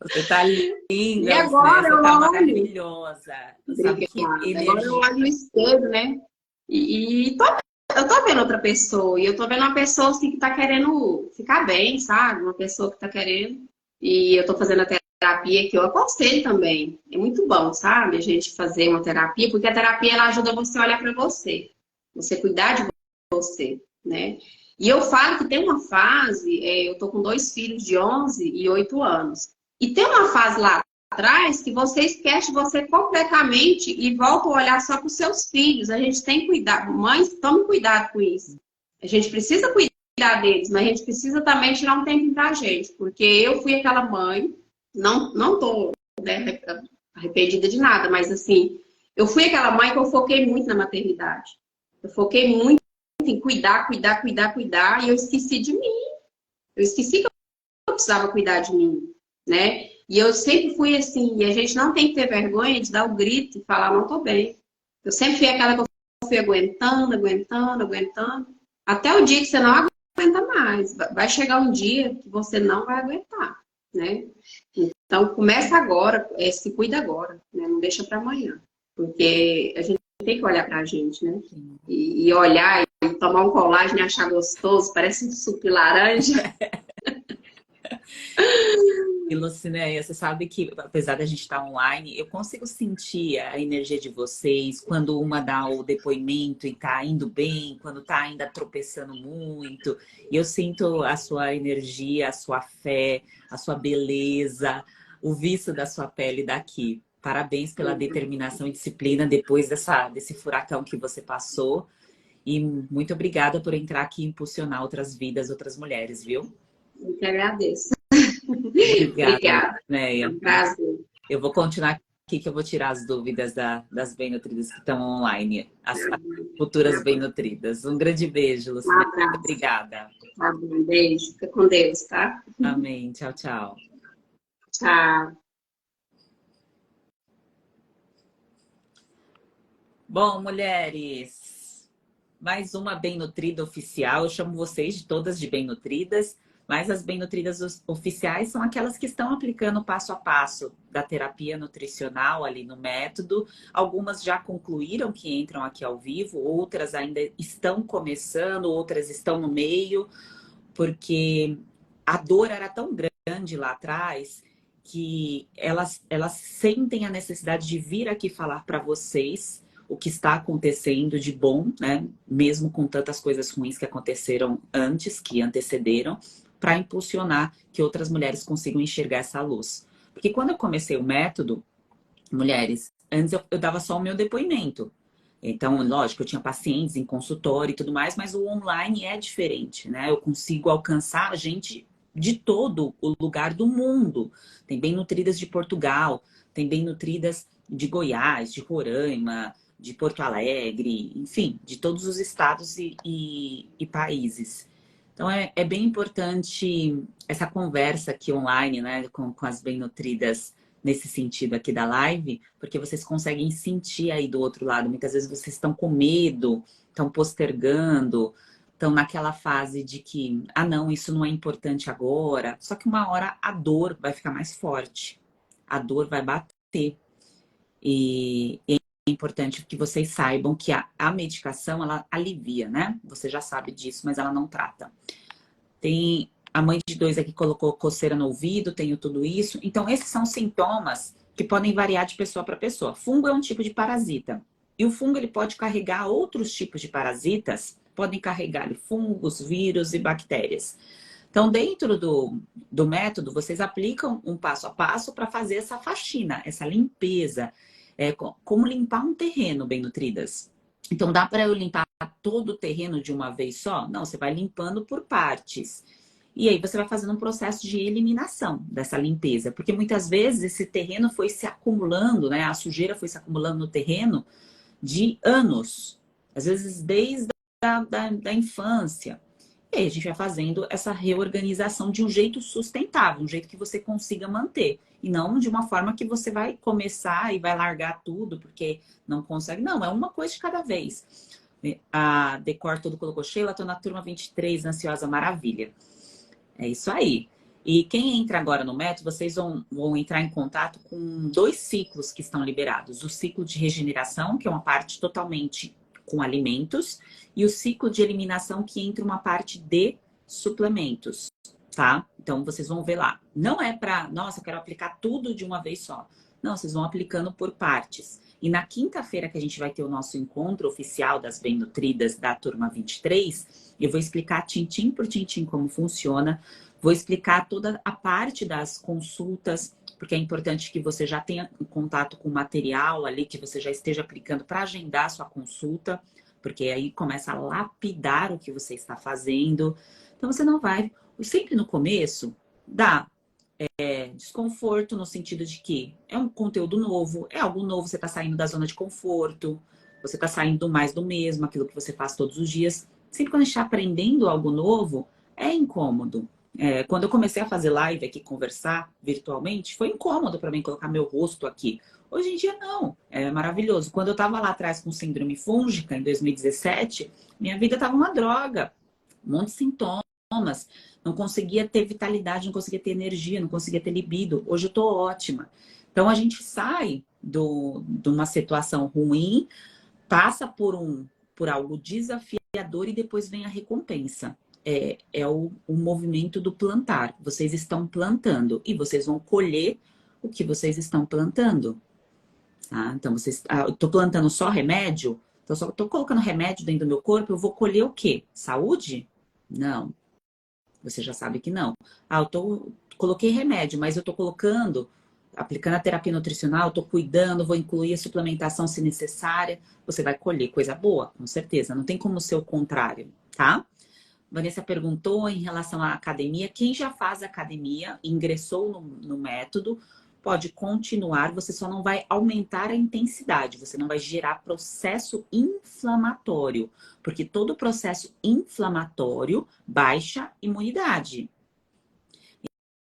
Você tá linda, e agora você tá maravilhosa. Agora eu olho no espelho, né? Eu tô vendo outra pessoa. E eu tô vendo uma pessoa assim, que tá querendo ficar bem, sabe? Uma pessoa que tá querendo. E eu tô fazendo a terapia que eu aconselho também. É muito bom, sabe? A gente fazer uma terapia, porque a terapia ela ajuda você a olhar para você. Você cuidar de você, né? E eu falo que tem uma fase, eu tô com 2 filhos de 11 e 8 anos. E tem uma fase lá atrás que você esquece de você completamente e volta a olhar só para os seus filhos. A gente tem que cuidar. Mães, tome cuidado com isso. A gente precisa cuidar deles, mas a gente precisa também tirar um tempo pra gente. Porque eu fui aquela mãe, não tô, né, arrependida de nada, mas assim, eu fui aquela mãe que eu foquei muito na maternidade. Eu foquei muito em cuidar, e eu esqueci de mim. Eu esqueci que eu precisava cuidar de mim, né? E eu sempre fui assim, e a gente não tem que ter vergonha de dar o grito e falar, não tô bem. Eu sempre fui aquela que eu fui aguentando, até o dia que você não aguenta mais. Vai chegar um dia que você não vai aguentar, né? Então, começa agora, se cuida agora, né? Não deixa para amanhã. Porque a gente tem que olhar pra gente, né? E olhar e tomar um colágeno e achar gostoso, parece um suco de laranja. E Lucinéia, você sabe que, apesar da gente estar online, eu consigo sentir a energia de vocês quando uma dá o depoimento e tá indo bem, quando tá ainda tropeçando muito. E eu sinto a sua energia, a sua fé, a sua beleza, o viço da sua pele daqui. Parabéns pela determinação e disciplina depois desse furacão que você passou. E muito obrigada por entrar aqui e impulsionar outras vidas, outras mulheres, viu? Eu que agradeço. Obrigada, Obrigada. É Lucinéia. um prazer. Eu vou continuar aqui que eu vou tirar as dúvidas das bem-nutridas que estão online, as futuras bem-nutridas. Um grande beijo, Um Lucinéia. abraço. Obrigada. Tá bom, beijo. Fica com Deus, tá? Amém. Tchau, tchau. Tchau. Bom, mulheres, mais uma bem-nutrida oficial. Eu chamo vocês de todas de bem-nutridas, mas as bem-nutridas oficiais são aquelas que estão aplicando o passo a passo da terapia nutricional ali no método. Algumas já concluíram que entram aqui ao vivo, outras ainda estão começando, outras estão no meio, porque a dor era tão grande lá atrás que elas sentem a necessidade de vir aqui falar para vocês o que está acontecendo de bom, né? Mesmo com tantas coisas ruins que aconteceram antes, que antecederam, para impulsionar que outras mulheres consigam enxergar essa luz. Porque quando eu comecei o método, mulheres, antes eu dava só o meu depoimento. Então, lógico, eu tinha pacientes em consultório e tudo mais, mas o online é diferente, né? Eu consigo alcançar gente de todo o lugar do mundo. Tem bem nutridas de Portugal, tem bem nutridas de Goiás, de Roraima, de Porto Alegre, enfim, de todos os estados e países. Então, é bem importante essa conversa aqui online, né, com as bem nutridas nesse sentido aqui da live, porque vocês conseguem sentir aí do outro lado. Muitas vezes vocês estão com medo, estão postergando, estão naquela fase de que, ah, não, isso não é importante agora. Só que uma hora a dor vai ficar mais forte, a dor vai bater. E é importante que vocês saibam que a medicação, ela alivia, né? Você já sabe disso, mas ela não trata. Tem a mãe de dois aqui colocou coceira no ouvido, tenho tudo isso. Então, esses são sintomas que podem variar de pessoa para pessoa. Fungo é um tipo de parasita. E o fungo ele pode carregar outros tipos de parasitas, podem carregar fungos, vírus e bactérias. Então, dentro do método, vocês aplicam um passo a passo para fazer essa faxina, essa limpeza. Como limpar um terreno, bem nutridas. Então, dá para eu limpar todo o terreno de uma vez só? Não, você vai limpando por partes. E aí você vai fazendo um processo de eliminação dessa limpeza. Porque muitas vezes esse terreno foi se acumulando, né? A sujeira foi se acumulando no terreno de anos. Às vezes desde da infância. E aí a gente vai fazendo essa reorganização de um jeito sustentável, um jeito que você consiga manter. E não de uma forma que você vai começar e vai largar tudo, porque não consegue. Não, é uma coisa de cada vez. A Decor Todo colocou, Sheila, tô na turma 23, ansiosa maravilha. É isso aí. E quem entra agora no método, vocês vão entrar em contato com 2 ciclos que estão liberados. O ciclo de regeneração, que é uma parte totalmente com alimentos, e o ciclo de eliminação, que entra uma parte de suplementos, tá? Então, vocês vão ver lá. Não é para, nossa, eu quero aplicar tudo de uma vez só. Não, vocês vão aplicando por partes. E na quinta-feira que a gente vai ter o nosso encontro oficial das Bem Nutridas da turma 23, eu vou explicar tintim por tintim como funciona. Vou explicar toda a parte das consultas, porque é importante que você já tenha contato com o material ali, que você já esteja aplicando para agendar a sua consulta, porque aí começa a lapidar o que você está fazendo. Então, você não vai... Sempre no começo, dá desconforto no sentido de que é um conteúdo novo, é algo novo, você está saindo da zona de conforto, você está saindo mais do mesmo, aquilo que você faz todos os dias. Sempre quando a gente está aprendendo algo novo, é incômodo. Quando eu comecei a fazer live aqui, conversar virtualmente, foi incômodo para mim colocar meu rosto aqui. Hoje em dia, não. É maravilhoso. Quando eu estava lá atrás com síndrome fúngica, em 2017, minha vida estava uma droga. Um monte de sintomas. Não conseguia ter vitalidade, não conseguia ter energia, não conseguia ter libido. Hoje eu tô ótima. Então, a gente sai de uma situação ruim, passa por algo desafiador e depois vem a recompensa. É o movimento do plantar. Vocês estão plantando e vocês vão colher o que vocês estão plantando. Tá? Então, eu tô plantando só remédio, então só tô colocando remédio dentro do meu corpo, eu vou colher o quê? Saúde? Não. Você já sabe que não. Coloquei remédio, mas eu tô aplicando a terapia nutricional, eu tô cuidando, vou incluir a suplementação se necessária, você vai colher coisa boa, com certeza. Não tem como ser o contrário, tá? Vanessa perguntou em relação à academia. Quem já faz academia, ingressou no método, pode continuar, você só não vai aumentar a intensidade, você não vai gerar processo inflamatório, porque todo processo inflamatório baixa imunidade.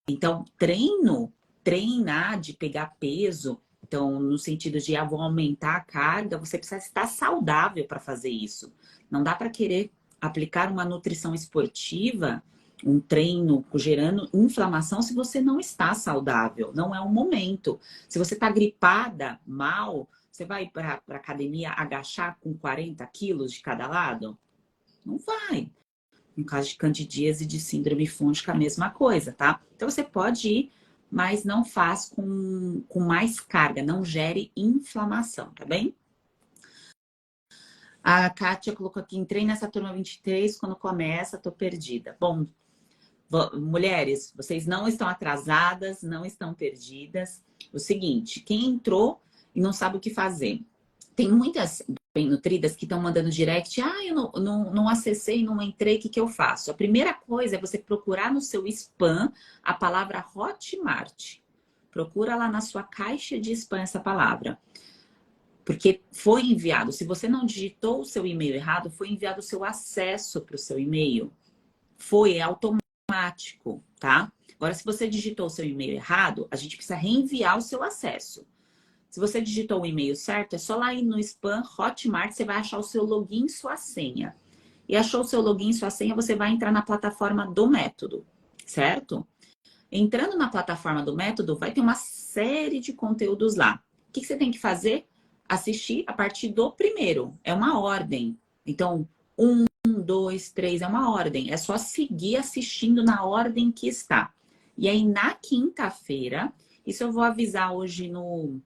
Então, treinar de pegar peso, então, no sentido de vou aumentar a carga, você precisa estar saudável para fazer isso. Não dá para querer aplicar uma nutrição esportiva, um treino gerando inflamação se você não está saudável. Não é o momento. Se você está gripada, mal, você vai para a academia agachar com 40 quilos de cada lado? Não vai. No caso de candidíase e de síndrome fúngica, a mesma coisa, tá? Então você pode ir, mas não faz com mais carga, não gere inflamação, tá bem? A Kátia colocou aqui, entrei nessa turma 23, quando começa, tô perdida. Bom, mulheres, vocês não estão atrasadas, não estão perdidas. O seguinte, quem entrou e não sabe o que fazer. Tem muitas bem nutridas que estão mandando direct, eu não acessei, não entrei, o que eu faço? A primeira coisa é você procurar no seu spam a palavra Hotmart. Procura lá na sua caixa de spam essa palavra. Porque foi enviado, se você não digitou o seu e-mail errado, foi enviado o seu acesso para o seu e-mail. É automático, tá? Agora, se você digitou o seu e-mail errado, a gente precisa reenviar o seu acesso. Se você digitou o e-mail certo, é só lá ir no spam Hotmart, você vai achar o seu login e sua senha. E achou o seu login e sua senha, você vai entrar na plataforma do método, certo? Entrando na plataforma do método, vai ter uma série de conteúdos lá. O que você tem que fazer? Assistir a partir do primeiro. É uma ordem. Então, 1, 2, 3, é uma ordem. É só seguir assistindo na ordem que está. E aí, na quinta-feira, isso eu vou avisar hoje no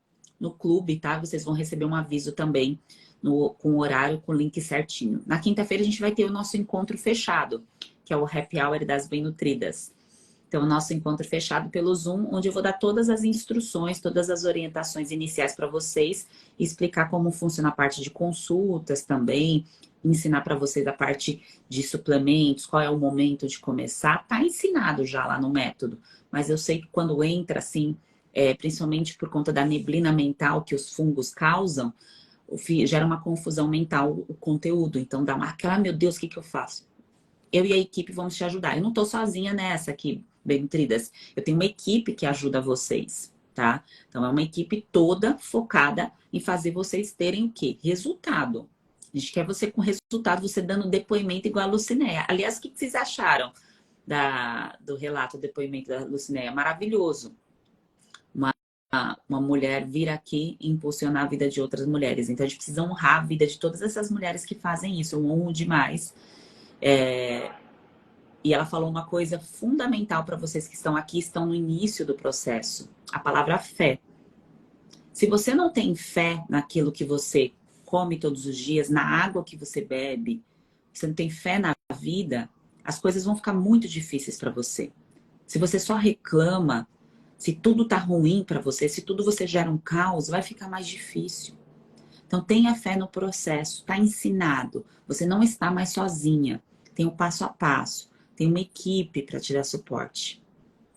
clube, tá? Vocês vão receber um aviso também com o horário, com o link certinho. Na quinta-feira, a gente vai ter o nosso encontro fechado, que é o Happy Hour das Bem Nutridas. Então, o nosso encontro fechado pelo Zoom, onde eu vou dar todas as instruções, todas as orientações iniciais para vocês e explicar como funciona a parte de consultas também, ensinar para vocês a parte de suplementos, qual é o momento de começar. Tá ensinado já lá no método, mas eu sei que quando entra, assim, principalmente por conta da neblina mental que os fungos causam, gera uma confusão mental o conteúdo. Então, dá aquela, meu Deus, o que eu faço? Eu e a equipe vamos te ajudar. Eu não tô sozinha nessa aqui, Bem Nutridas. Eu tenho uma equipe que ajuda vocês, tá? Então, é uma equipe toda focada em fazer vocês terem o quê? Resultado. A gente quer você com resultado, você dando depoimento igual a Lucinéia. Aliás, o que vocês acharam do relato, do depoimento da Lucinéia? Maravilhoso. Uma mulher vir aqui e impulsionar a vida de outras mulheres. Então, a gente precisa honrar a vida de todas essas mulheres que fazem isso. Eu honro demais. E ela falou uma coisa fundamental para vocês que estão aqui, estão no início do processo. A palavra fé. Se você não tem fé naquilo que você come todos os dias, na água que você bebe, você não tem fé na vida, as coisas vão ficar muito difíceis para você. Se você só reclama, se tudo tá ruim para você, se tudo você gera um caos, vai ficar mais difícil. Então tenha fé no processo, tá ensinado. Você não está mais sozinha. Tem o passo a passo. Tem uma equipe para te dar suporte.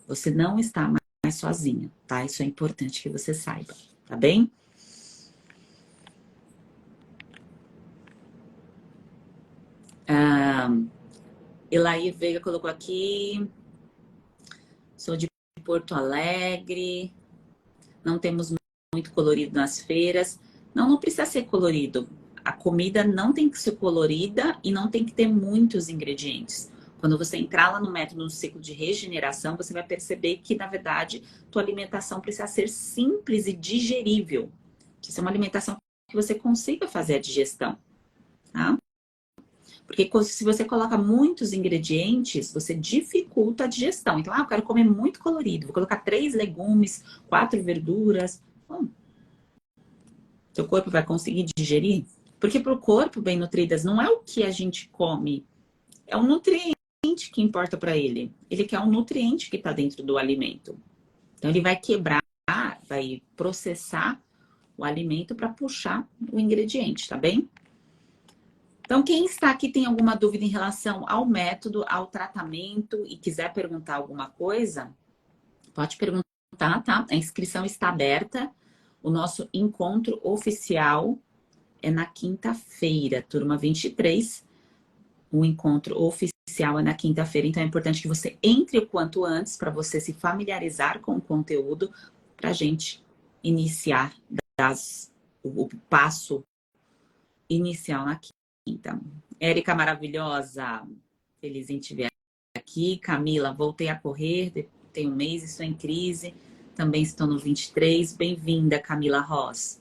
Você não está mais sozinha, tá? Isso é importante que você saiba, tá bem? Elaí Veiga colocou aqui. Sou de Porto Alegre. Não temos muito colorido nas feiras. Não precisa ser colorido. A comida não tem que ser colorida e não tem que ter muitos ingredientes. Quando você entrar lá no método, no ciclo de regeneração, você vai perceber que, na verdade, tua alimentação precisa ser simples e digerível. Precisa ser uma alimentação que você consiga fazer a digestão, tá? Porque se você coloca muitos ingredientes, você dificulta a digestão. Então, eu quero comer muito colorido, vou colocar 3 legumes, 4 verduras. Bom, seu corpo vai conseguir digerir? Porque para o corpo bem nutridas não é o que a gente come, é o nutriente que importa para ele. Ele quer um nutriente que está dentro do alimento. Então, ele vai quebrar, vai processar o alimento para puxar o ingrediente, tá bem? Então, quem está aqui tem alguma dúvida em relação ao método, ao tratamento e quiser perguntar alguma coisa, pode perguntar, tá? A inscrição está aberta. O nosso encontro oficial é na quinta-feira, turma 23. O encontro oficial é na quinta-feira, então é importante que você entre o quanto antes para você se familiarizar com o conteúdo, para a gente iniciar o passo inicial na quinta. Érica maravilhosa, feliz em te ver aqui. Camila, voltei a correr, tem um mês, estou em crise, também estou no 23. Bem-vinda, Camila Ross.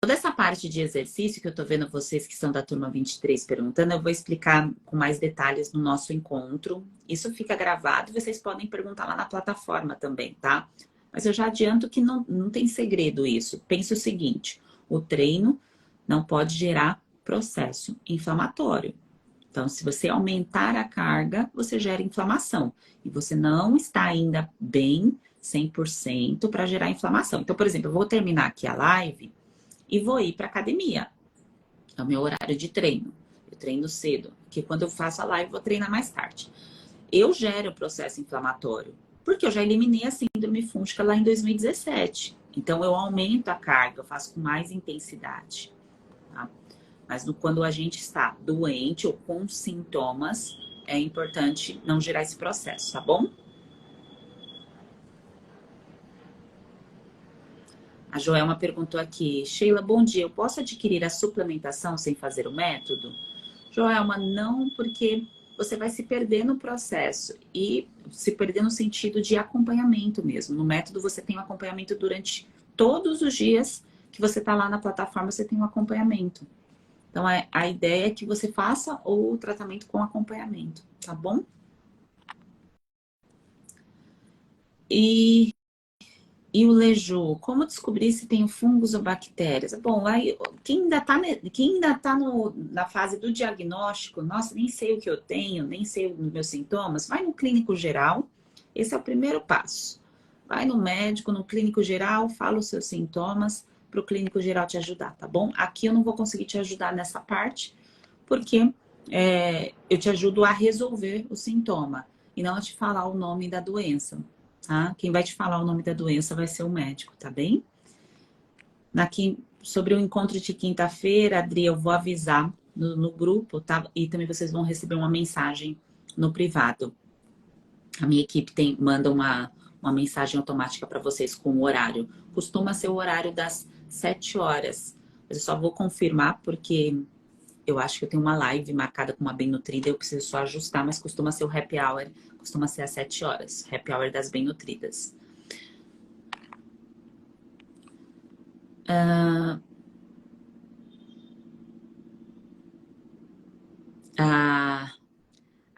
Toda essa parte de exercício que eu tô vendo vocês que são da turma 23 perguntando, eu vou explicar com mais detalhes no nosso encontro. Isso fica gravado e vocês podem perguntar lá na plataforma também, tá? Mas eu já adianto que não tem segredo isso. Pense o seguinte, o treino não pode gerar processo inflamatório. Então, se você aumentar a carga, você gera inflamação. E você não está ainda bem 100% para gerar inflamação. Então, por exemplo, eu vou terminar aqui a live e vou ir para academia. É o meu horário de treino. Eu treino cedo, porque quando eu faço a live, eu vou treinar mais tarde. Eu gero o processo inflamatório, porque eu já eliminei a síndrome fúngica lá em 2017. Então, eu aumento a carga, eu faço com mais intensidade. Tá? Mas quando a gente está doente ou com sintomas, é importante não gerar esse processo, tá bom? A Joelma perguntou aqui, Sheila, bom dia, eu posso adquirir a suplementação sem fazer o método? Joelma, não, porque você vai se perder no processo e se perder no sentido de acompanhamento mesmo. No método você tem um acompanhamento durante todos os dias que você está lá na plataforma, você tem um acompanhamento. Então, a ideia é que você faça o tratamento com acompanhamento, tá bom? E o Leju, como descobrir se tem fungos ou bactérias? Bom, aí, quem ainda tá na fase do diagnóstico, nossa, nem sei o que eu tenho, nem sei os meus sintomas, vai no clínico geral, esse é o primeiro passo. Vai no médico, no clínico geral, fala os seus sintomas, para o clínico geral te ajudar, tá bom? Aqui eu não vou conseguir te ajudar nessa parte, porque eu te ajudo a resolver o sintoma e não a te falar o nome da doença. Tá? Quem vai te falar o nome da doença vai ser o médico, tá bem? Sobre o encontro de quinta-feira, Adri, eu vou avisar no grupo, tá? E também vocês vão receber uma mensagem no privado. A minha equipe manda uma mensagem automática para vocês com o horário. Costuma ser o horário das 7 horas. Mas eu só vou confirmar porque eu acho que eu tenho uma live marcada com uma bem nutrida, eu preciso só ajustar, mas costuma ser o happy hour, costuma ser às 7 horas, happy hour das bem nutridas.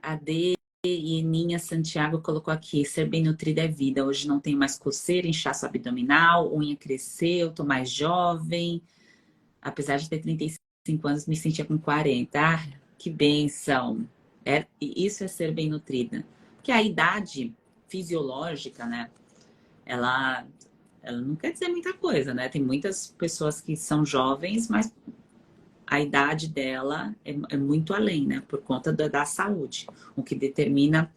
A D e Eninha Santiago colocou aqui, ser bem nutrida é vida, hoje não tenho mais coceira, inchaço abdominal, unha cresceu, tô mais jovem, apesar de ter 35 anos, me sentia com 40. Ah, que bênção! Isso é ser bem nutrida. Porque a idade fisiológica, né? Ela não quer dizer muita coisa, né? Tem muitas pessoas que são jovens, mas a idade dela é muito além, né? Por conta da saúde. O que determina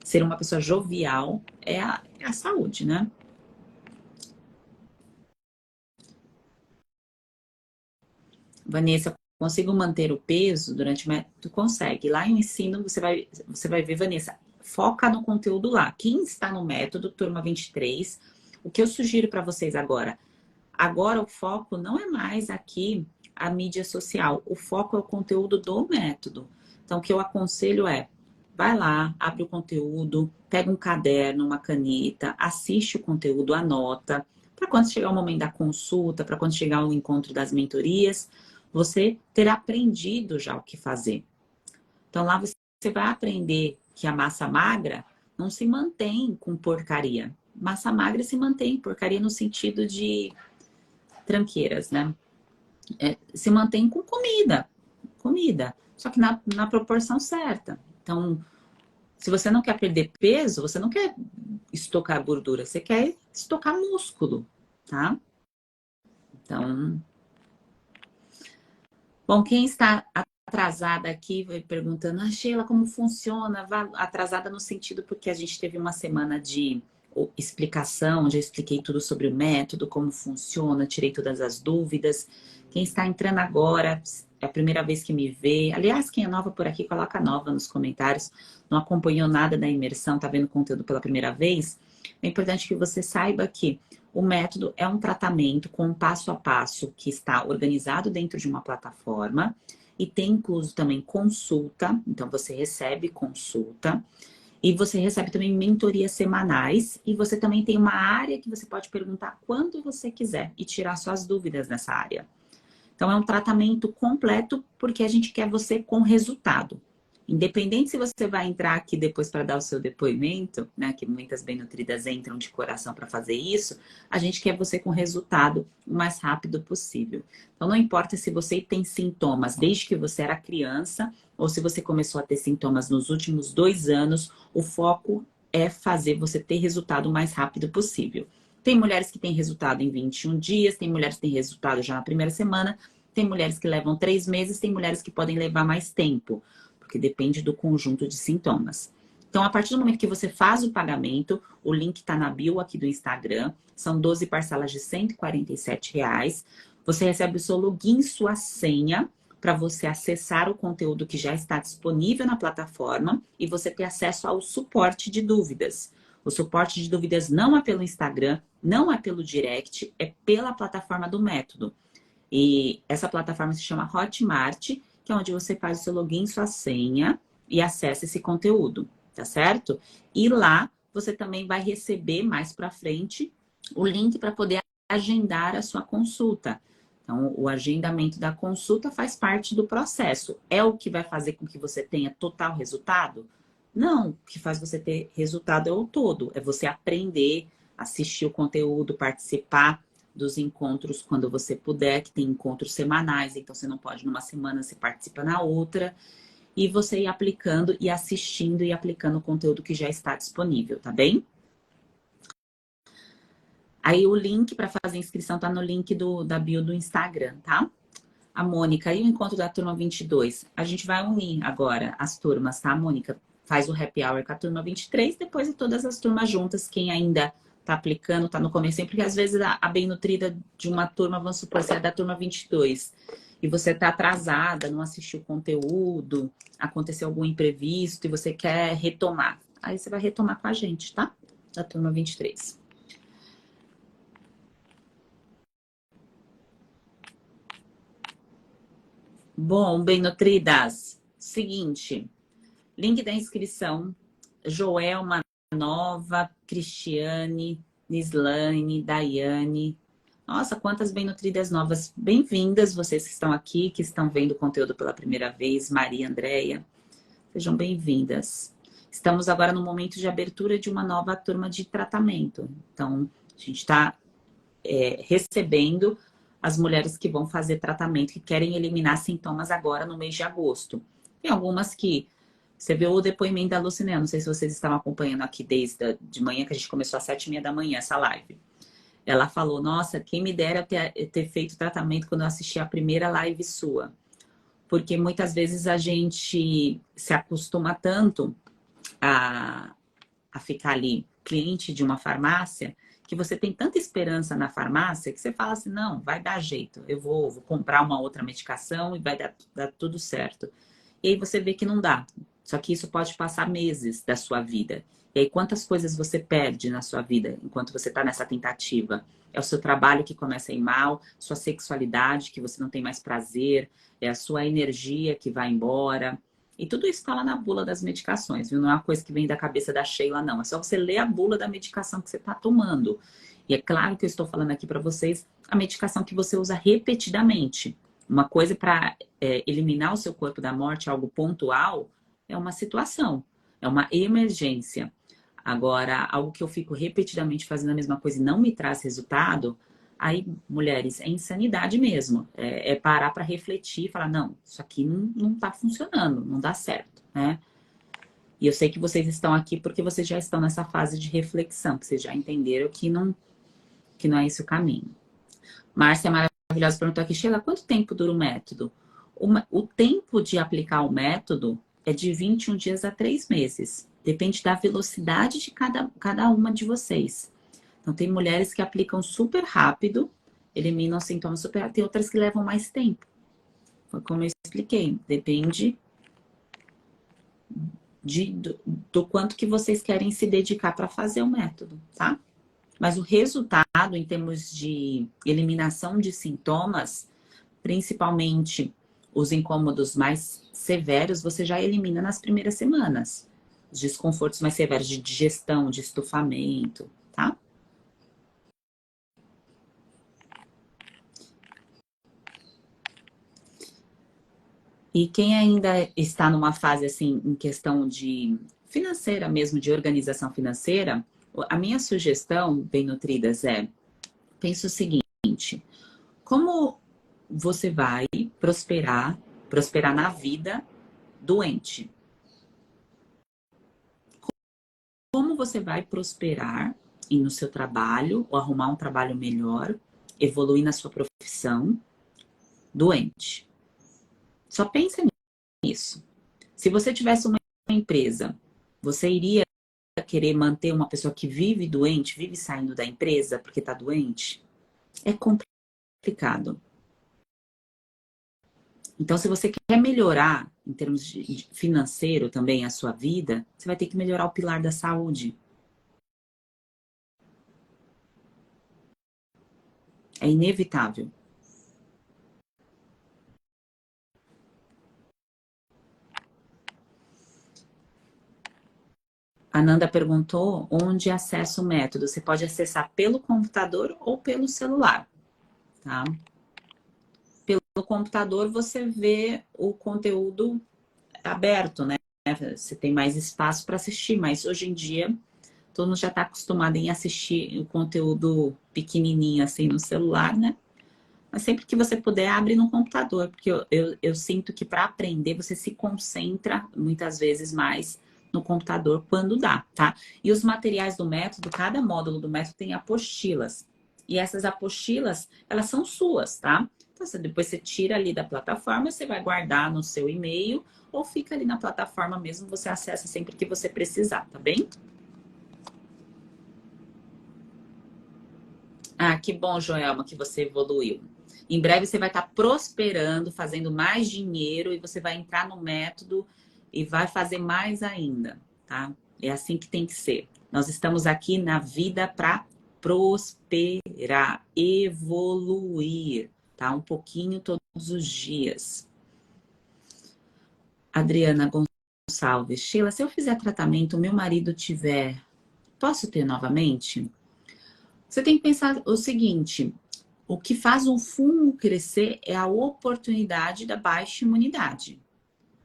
ser uma pessoa jovial é a saúde, né? Vanessa, consigo manter o peso durante o método? Tu consegue. Lá eu ensino, você vai ver, Vanessa, foca no conteúdo lá. Quem está no método, turma 23, o que eu sugiro para vocês agora? Agora o foco não é mais aqui a mídia social. O foco é o conteúdo do método. Então, o que eu aconselho é vai lá, abre o conteúdo, pega um caderno, uma caneta, assiste o conteúdo, anota, para quando chegar o momento da consulta, para quando chegar o encontro das mentorias, você ter aprendido já o que fazer. Então lá você vai aprender que a massa magra não se mantém com porcaria. Massa magra se mantém porcaria no sentido de tranqueiras, né? Se mantém com comida. Comida. Só que na proporção certa. Então, se você não quer perder peso, você não quer estocar gordura, você quer estocar músculo, tá? Então, bom, quem está atrasada aqui vai perguntando, Sheila, como funciona? Atrasada no sentido porque a gente teve uma semana de explicação, já expliquei tudo sobre o método, como funciona, tirei todas as dúvidas. Quem está entrando agora, é a primeira vez que me vê. Aliás, quem é nova por aqui, coloca nova nos comentários. Não acompanhou nada da imersão, está vendo conteúdo pela primeira vez? É importante que você saiba que o método é um tratamento com um passo a passo que está organizado dentro de uma plataforma e tem incluso também consulta. Então, você recebe consulta. E você recebe também mentorias semanais. E você também tem uma área que você pode perguntar quando você quiser e tirar suas dúvidas nessa área. Então, é um tratamento completo porque a gente quer você com resultado. Independente se você vai entrar aqui depois para dar o seu depoimento, né? Que muitas bem-nutridas entram de coração para fazer isso, a gente quer você com resultado o mais rápido possível. Então, não importa se você tem sintomas desde que você era criança ou se você começou a ter sintomas nos últimos 2 anos, o foco é fazer você ter resultado o mais rápido possível. Tem mulheres que têm resultado em 21 dias, tem mulheres que têm resultado já na primeira semana, tem mulheres que levam 3 meses, tem mulheres que podem levar mais tempo, porque depende do conjunto de sintomas. Então, a partir do momento que você faz o pagamento, o link está na bio aqui do Instagram, são 12 parcelas de R$ 147. Você recebe o seu login, sua senha, para você acessar o conteúdo que já está disponível na plataforma e você ter acesso ao suporte de dúvidas. O suporte de dúvidas não é pelo Instagram, não é pelo direct, é pela plataforma do método. E essa plataforma se chama Hotmart, que é onde você faz o seu login, sua senha e acessa esse conteúdo, tá certo? E lá você também vai receber mais para frente o link para poder agendar a sua consulta. Então, o agendamento da consulta faz parte do processo. É o que vai fazer com que você tenha total resultado? Não, o que faz você ter resultado é o todo. É você aprender, assistir o conteúdo, participar dos encontros quando você puder, que tem encontros semanais, então você não pode numa semana, você participa na outra, e você ir aplicando e assistindo e aplicando o conteúdo que já está disponível, tá bem? Aí o link para fazer inscrição tá no link da bio do Instagram, tá? A Mônica, e o encontro da turma 22? A gente vai unir agora as turmas, tá, Mônica? Faz o happy hour com a turma 23, depois de todas as turmas juntas, quem ainda tá aplicando, tá no começo, porque às vezes a bem nutrida de uma turma, vamos supor, você é da turma 22 e você tá atrasada, não assistiu o conteúdo, aconteceu algum imprevisto e você quer retomar. Aí você vai retomar com a gente, tá? Da turma 23. Bom, bem nutridas, seguinte, link da inscrição, Joelma Nova, Cristiane, Nislane, Daiane. Nossa, quantas bem-nutridas novas. Bem-vindas, vocês que estão aqui, que estão vendo o conteúdo pela primeira vez. Maria, Andréia, sejam bem-vindas. Estamos agora no momento de abertura de uma nova turma de tratamento. Então, a gente está recebendo as mulheres que vão fazer tratamento, que querem eliminar sintomas agora no mês de agosto. Tem algumas que você viu o depoimento da Luciné, não sei se vocês estavam acompanhando aqui desde de manhã, que a gente começou às 7h30 da manhã essa live. Ela falou, nossa, quem me dera ter feito tratamento quando eu assisti a primeira live sua. Porque muitas vezes a gente se acostuma tanto a ficar ali cliente de uma farmácia, que você tem tanta esperança na farmácia, que você fala assim, não, vai dar jeito. Eu vou comprar uma outra medicação e vai dar tudo certo. E aí você vê que não dá. Só que isso pode passar meses da sua vida. E aí quantas coisas você perde na sua vida enquanto você está nessa tentativa? É o seu trabalho que começa a ir mal, sua sexualidade que você não tem mais prazer, é a sua energia que vai embora, E tudo isso está lá na bula das medicações, viu? Não é uma coisa que vem da cabeça da Sheila, não. É só você ler a bula da medicação que você está tomando. E é claro que eu estou falando aqui para vocês a medicação que você usa repetidamente. Uma coisa para eliminar o seu corpo da morte, algo pontual, é uma situação, é uma emergência. Agora, algo que eu fico repetidamente fazendo a mesma coisa e não me traz resultado, aí, mulheres, é insanidade mesmo. É parar para refletir e falar, não, isso aqui não tá funcionando, não dá certo, né? E eu sei que vocês estão aqui porque vocês já estão nessa fase de reflexão, que vocês já entenderam que não é esse o caminho. Márcia Maravilhosa perguntou aqui, Sheila, quanto tempo dura o método? O tempo de aplicar o método é de 21 dias a 3 meses. Depende da velocidade de cada uma de vocês. Então, tem mulheres que aplicam super rápido, eliminam sintomas super rápido, tem outras que levam mais tempo. Foi como eu expliquei, depende do quanto que vocês querem se dedicar para fazer o método, tá? Mas o resultado, em termos de eliminação de sintomas, principalmente os incômodos mais severos, você já elimina nas primeiras semanas. Os desconfortos mais severos de digestão, de estufamento, tá? E quem ainda está numa fase assim, em questão de financeira mesmo, de organização financeira, a minha sugestão, bem nutridas, pense o seguinte: como você vai prosperar na vida doente? Como você vai prosperar no seu trabalho, ou arrumar um trabalho melhor, evoluir na sua profissão, doente? Só pensa nisso. Se você tivesse uma empresa, você iria querer manter uma pessoa que vive doente, vive saindo da empresa porque está doente? É complicado. Então, se você quer melhorar em termos de financeiro também a sua vida, você vai ter que melhorar o pilar da saúde. É inevitável. A Nanda perguntou onde acessa o método. Você pode acessar pelo computador ou pelo celular, tá? Pelo computador você vê o conteúdo aberto, né? Você tem mais espaço para assistir, mas hoje em dia todo mundo já está acostumado em assistir o conteúdo pequenininho assim no celular, né? Mas sempre que você puder, abre no computador, porque eu sinto que para aprender você se concentra muitas vezes mais no computador quando dá, tá? E os materiais do método, cada módulo do método tem apostilas. E essas apostilas, elas são suas, tá? Então, depois você tira ali da plataforma, você vai guardar no seu e-mail ou fica ali na plataforma mesmo, você acessa sempre que você precisar, tá bem? Ah, que bom, Joelma, que você evoluiu. Em breve você vai estar prosperando, fazendo mais dinheiro e você vai entrar no método e vai fazer mais ainda, tá? É assim que tem que ser. Nós estamos aqui na vida para prosperar, evoluir, tá? Um pouquinho todos os dias. Adriana Gonçalves. Sheila, se eu fizer tratamento, meu marido tiver, posso ter novamente? Você tem que pensar o seguinte: o que faz um fungo crescer é a oportunidade da baixa imunidade.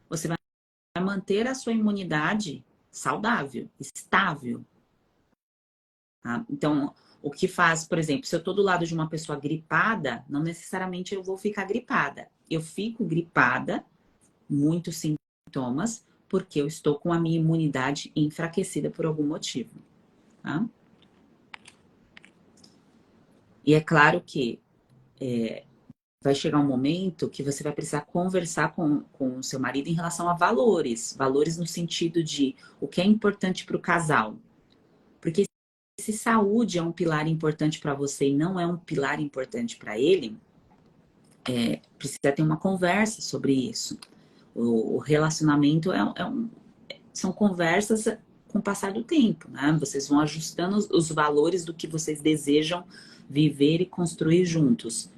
Você vai manter a sua imunidade saudável, estável. Tá? Então, o que faz, por exemplo, se eu estou do lado de uma pessoa gripada, não necessariamente eu vou ficar gripada. Eu fico gripada, muitos sintomas, porque eu estou com a minha imunidade enfraquecida por algum motivo. Tá? E é claro que vai chegar um momento que você vai precisar conversar com o seu marido em relação a valores. Valores no sentido de o que é importante para o casal. Porque se saúde é um pilar importante para você e não é um pilar importante para ele, precisa ter uma conversa sobre isso. O relacionamento são conversas com o passar do tempo, né? Vocês vão ajustando os valores do que vocês desejam viver e construir juntos.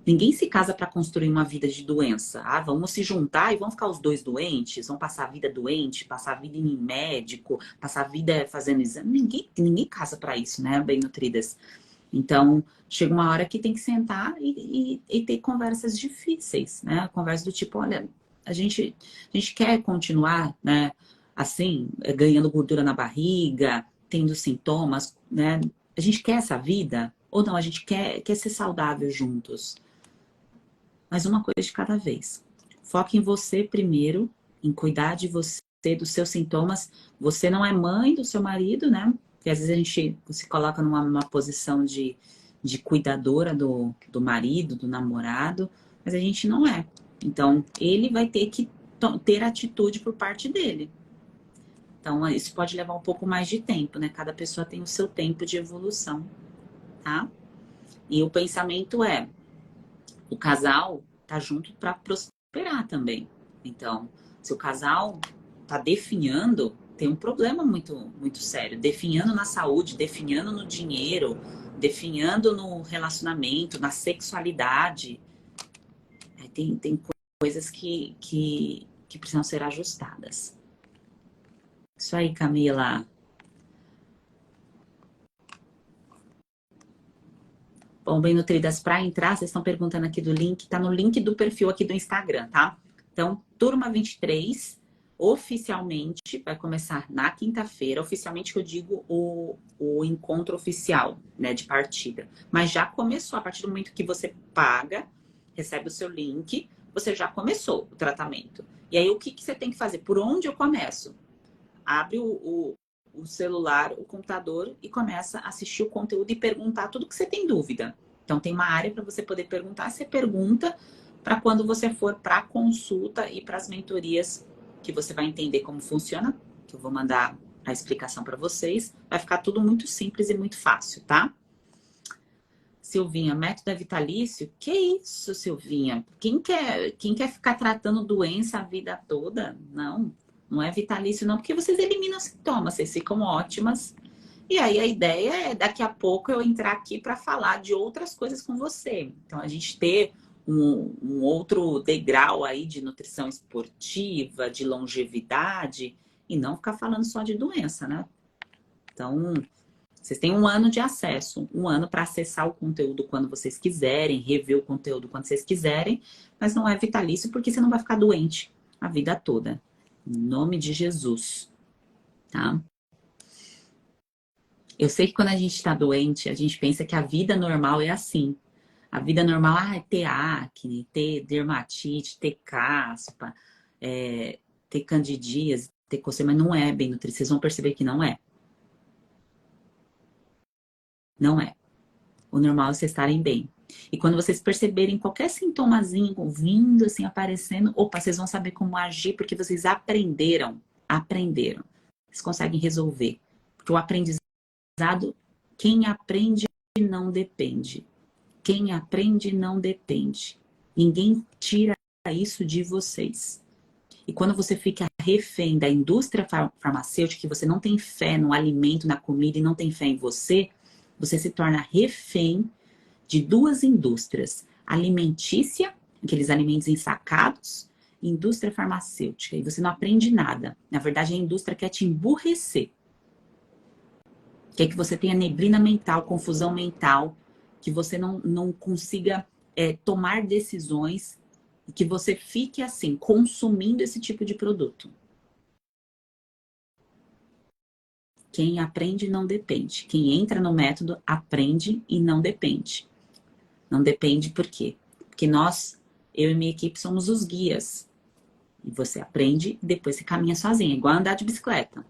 Ninguém se casa para construir uma vida de doença. Ah, vamos se juntar e vamos ficar os dois doentes, vamos passar a vida doente, passar a vida em médico, passar a vida fazendo exame. Ninguém casa para isso, né, bem nutridas. Então, chega uma hora que tem que sentar e ter conversas difíceis, né? Conversas do tipo, olha, a gente quer continuar, né, assim, ganhando gordura na barriga, tendo sintomas, né? A gente quer essa vida? Ou não, a gente quer ser saudável juntos? Mas uma coisa de cada vez. Foque em você primeiro, em cuidar de você, dos seus sintomas. Você não é mãe do seu marido, né? Porque às vezes a gente se coloca numa posição de cuidadora do marido, do namorado, mas a gente não é. Então, ele vai ter que ter atitude por parte dele. Então, isso pode levar um pouco mais de tempo, né? Cada pessoa tem o seu tempo de evolução, tá? E o pensamento é, o casal tá junto para prosperar também. Então, se o casal tá definhando, tem um problema muito, muito sério. Definhando na saúde, definhando no dinheiro, definhando no relacionamento, na sexualidade. Tem coisas que precisam ser ajustadas. Isso aí, Camila. Bom, bem nutridas, para entrar, vocês estão perguntando aqui do link, tá no link do perfil aqui do Instagram, tá? Então, turma 23, oficialmente, vai começar na quinta-feira, oficialmente que eu digo o encontro oficial, né, de partida. Mas já começou, a partir do momento que você paga, recebe o seu link, você já começou o tratamento. E aí, o que você tem que fazer? Por onde eu começo? Abre o celular, o computador e começa a assistir o conteúdo e perguntar tudo que você tem dúvida. Então, tem uma área para você poder perguntar. Você pergunta para quando você for para a consulta e para as mentorias, que você vai entender como funciona, que eu vou mandar a explicação para vocês. Vai ficar tudo muito simples e muito fácil, tá? Silvinha, método é vitalício? Que isso, Silvinha? Quem quer ficar tratando doença a vida toda? Não. Não é vitalício, não, porque vocês eliminam sintomas, vocês ficam ótimas. E aí a ideia é daqui a pouco eu entrar aqui para falar de outras coisas com você. Então a gente ter um outro degrau aí de nutrição esportiva, de longevidade, e não ficar falando só de doença, né? Então, vocês têm um ano de acesso, um ano para acessar o conteúdo quando vocês quiserem, rever o conteúdo quando vocês quiserem, mas não é vitalício porque você não vai ficar doente a vida toda. Em nome de Jesus, tá? Eu sei que quando a gente está doente, a gente pensa que a vida normal é assim. A vida normal é ter acne, ter dermatite, ter caspa, ter candidíase, ter coceira, mas não é bem nutrição. Vocês vão perceber que não é. Não é. O normal é vocês estarem bem. E quando vocês perceberem qualquer sintomazinho vindo, assim, aparecendo, opa, vocês vão saber como agir, porque vocês aprenderam. Vocês conseguem resolver. Porque o aprendizado, quem aprende não depende. Quem aprende não depende. Ninguém tira isso de vocês. E quando você fica refém da indústria farmacêutica, que você não tem fé no alimento, na comida e não tem fé em você, você se torna refém de duas indústrias, alimentícia, aqueles alimentos ensacados, e indústria farmacêutica. E você não aprende nada. Na verdade, a indústria quer te emburrecer. Quer que você tenha neblina mental, confusão mental, que você não consiga tomar decisões e que você fique assim, consumindo esse tipo de produto. Quem aprende não depende. Quem entra no método aprende e não depende. Não depende por quê? Porque nós, eu e minha equipe, somos os guias. E você aprende e depois você caminha sozinha, igual andar de bicicleta.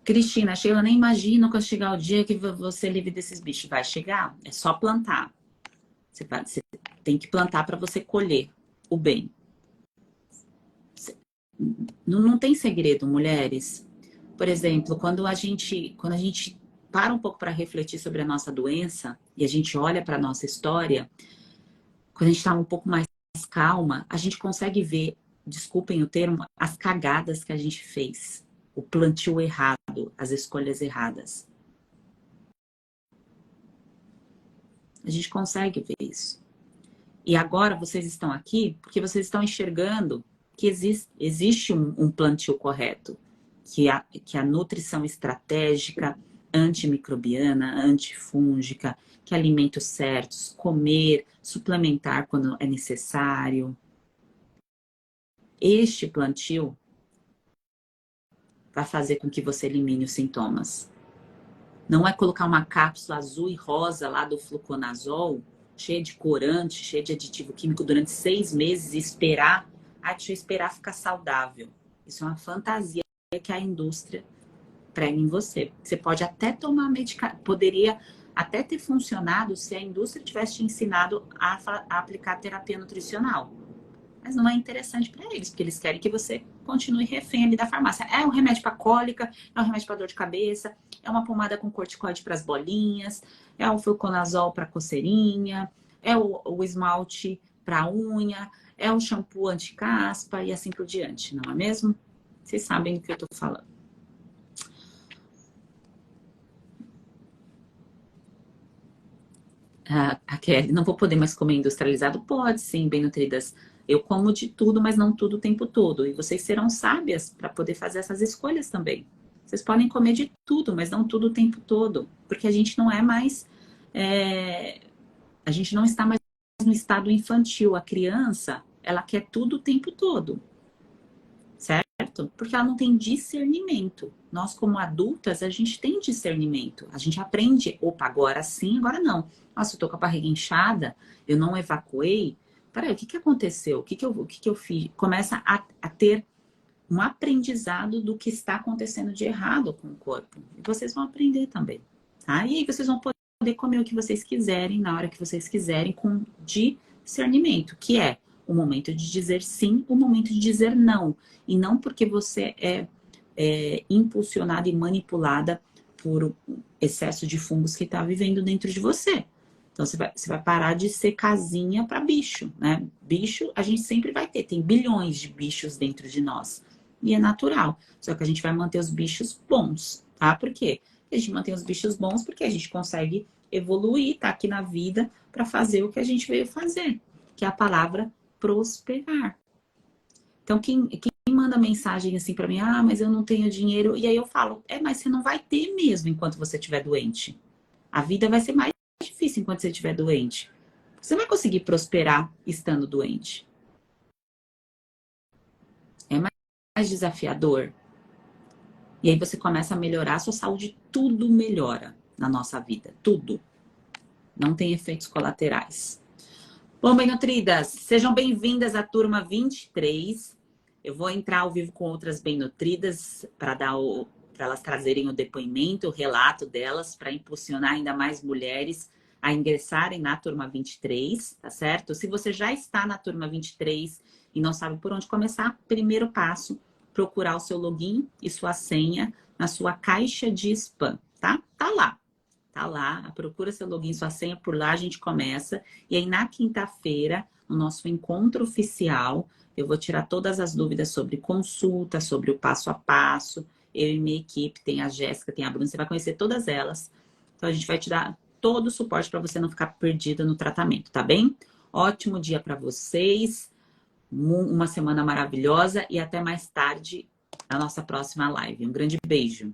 Cristina, Sheila, nem imagino quando chegar o dia que você é livre desses bichos. Vai chegar, é só plantar. Você tem que plantar para você colher o bem. Não tem segredo, mulheres. Por exemplo, quando a gente para um pouco para refletir sobre a nossa doença e a gente olha para a nossa história, quando a gente está um pouco mais calma, a gente consegue ver, desculpem o termo, as cagadas que a gente fez, o plantio errado, as escolhas erradas. A gente consegue ver isso. E agora vocês estão aqui porque vocês estão enxergando que existe um plantio correto, que a nutrição estratégica, antimicrobiana, antifúngica, que alimentos certos, comer, suplementar quando é necessário. Este plantio vai fazer com que você elimine os sintomas. Não é colocar uma cápsula azul e rosa lá do fluconazol, cheia de corante, cheia de aditivo químico durante 6 meses e esperar, deixa eu esperar ficar saudável. Isso é uma fantasia que a indústria prega em você. Você pode até tomar medicação, poderia até ter funcionado se a indústria tivesse te ensinado a aplicar terapia nutricional. Mas não é interessante para eles, porque eles querem que você continue refém ali da farmácia. É um remédio para cólica, é um remédio para dor de cabeça, é uma pomada com corticoide para as bolinhas, é o fluconazol para coceirinha, é o esmalte para unha, é o shampoo anti-caspa e assim por diante, não é mesmo? Vocês sabem do que eu estou falando. A Kelly, não vou poder mais comer industrializado? Pode sim, bem nutridas. Eu como de tudo, mas não tudo o tempo todo. E vocês serão sábias para poder fazer essas escolhas também. Vocês podem comer de tudo, mas não tudo o tempo todo. Porque a gente não é mais... a gente não está mais no estado infantil. A criança, ela quer tudo o tempo todo. Certo? Porque ela não tem discernimento. Nós, como adultas, a gente tem discernimento. A gente aprende, opa, agora sim, agora não. Nossa, eu tô com a barriga inchada, eu não evacuei. Peraí, o que aconteceu? O que eu fiz? Começa a ter um aprendizado do que está acontecendo de errado com o corpo. E vocês vão aprender também, tá? E aí vocês vão poder comer o que vocês quiserem, na hora que vocês quiserem, com discernimento, que é o momento de dizer sim, o momento de dizer não. E não porque você é impulsionada e manipulada por excesso de fungos que está vivendo dentro de você. Então, você vai parar de ser casinha para bicho, né? Bicho, a gente sempre vai ter. Tem bilhões de bichos dentro de nós. E é natural. Só que a gente vai manter os bichos bons, tá? Por quê? A gente mantém os bichos bons porque a gente consegue evoluir, tá aqui na vida para fazer o que a gente veio fazer, que é a palavra prosperar. Então, quem manda mensagem assim para mim, mas eu não tenho dinheiro, e aí eu falo, mas você não vai ter mesmo enquanto você estiver doente. A vida vai ser mais difícil enquanto você estiver doente. Você não vai conseguir prosperar estando doente. É mais desafiador. E aí você começa a melhorar a sua saúde, tudo melhora na nossa vida, tudo. Não tem efeitos colaterais. Bom, bem nutridas, sejam bem-vindas à turma 23. Eu vou entrar ao vivo com outras bem nutridas para elas trazerem o depoimento, o relato delas, para impulsionar ainda mais mulheres a ingressarem na turma 23, tá certo? Se você já está na turma 23 e não sabe por onde começar, primeiro passo, procurar o seu login e sua senha na sua caixa de spam, tá? Tá lá, procura seu login, sua senha, por lá a gente começa. E aí na quinta-feira, no nosso encontro oficial, eu vou tirar todas as dúvidas sobre consulta, sobre o passo a passo. Eu e minha equipe, tem a Jéssica, tem a Bruna, você vai conhecer todas elas. Então a gente vai te dar todo o suporte para você não ficar perdida no tratamento, tá bem? Ótimo dia para vocês, uma semana maravilhosa e até mais tarde na nossa próxima live. Um grande beijo.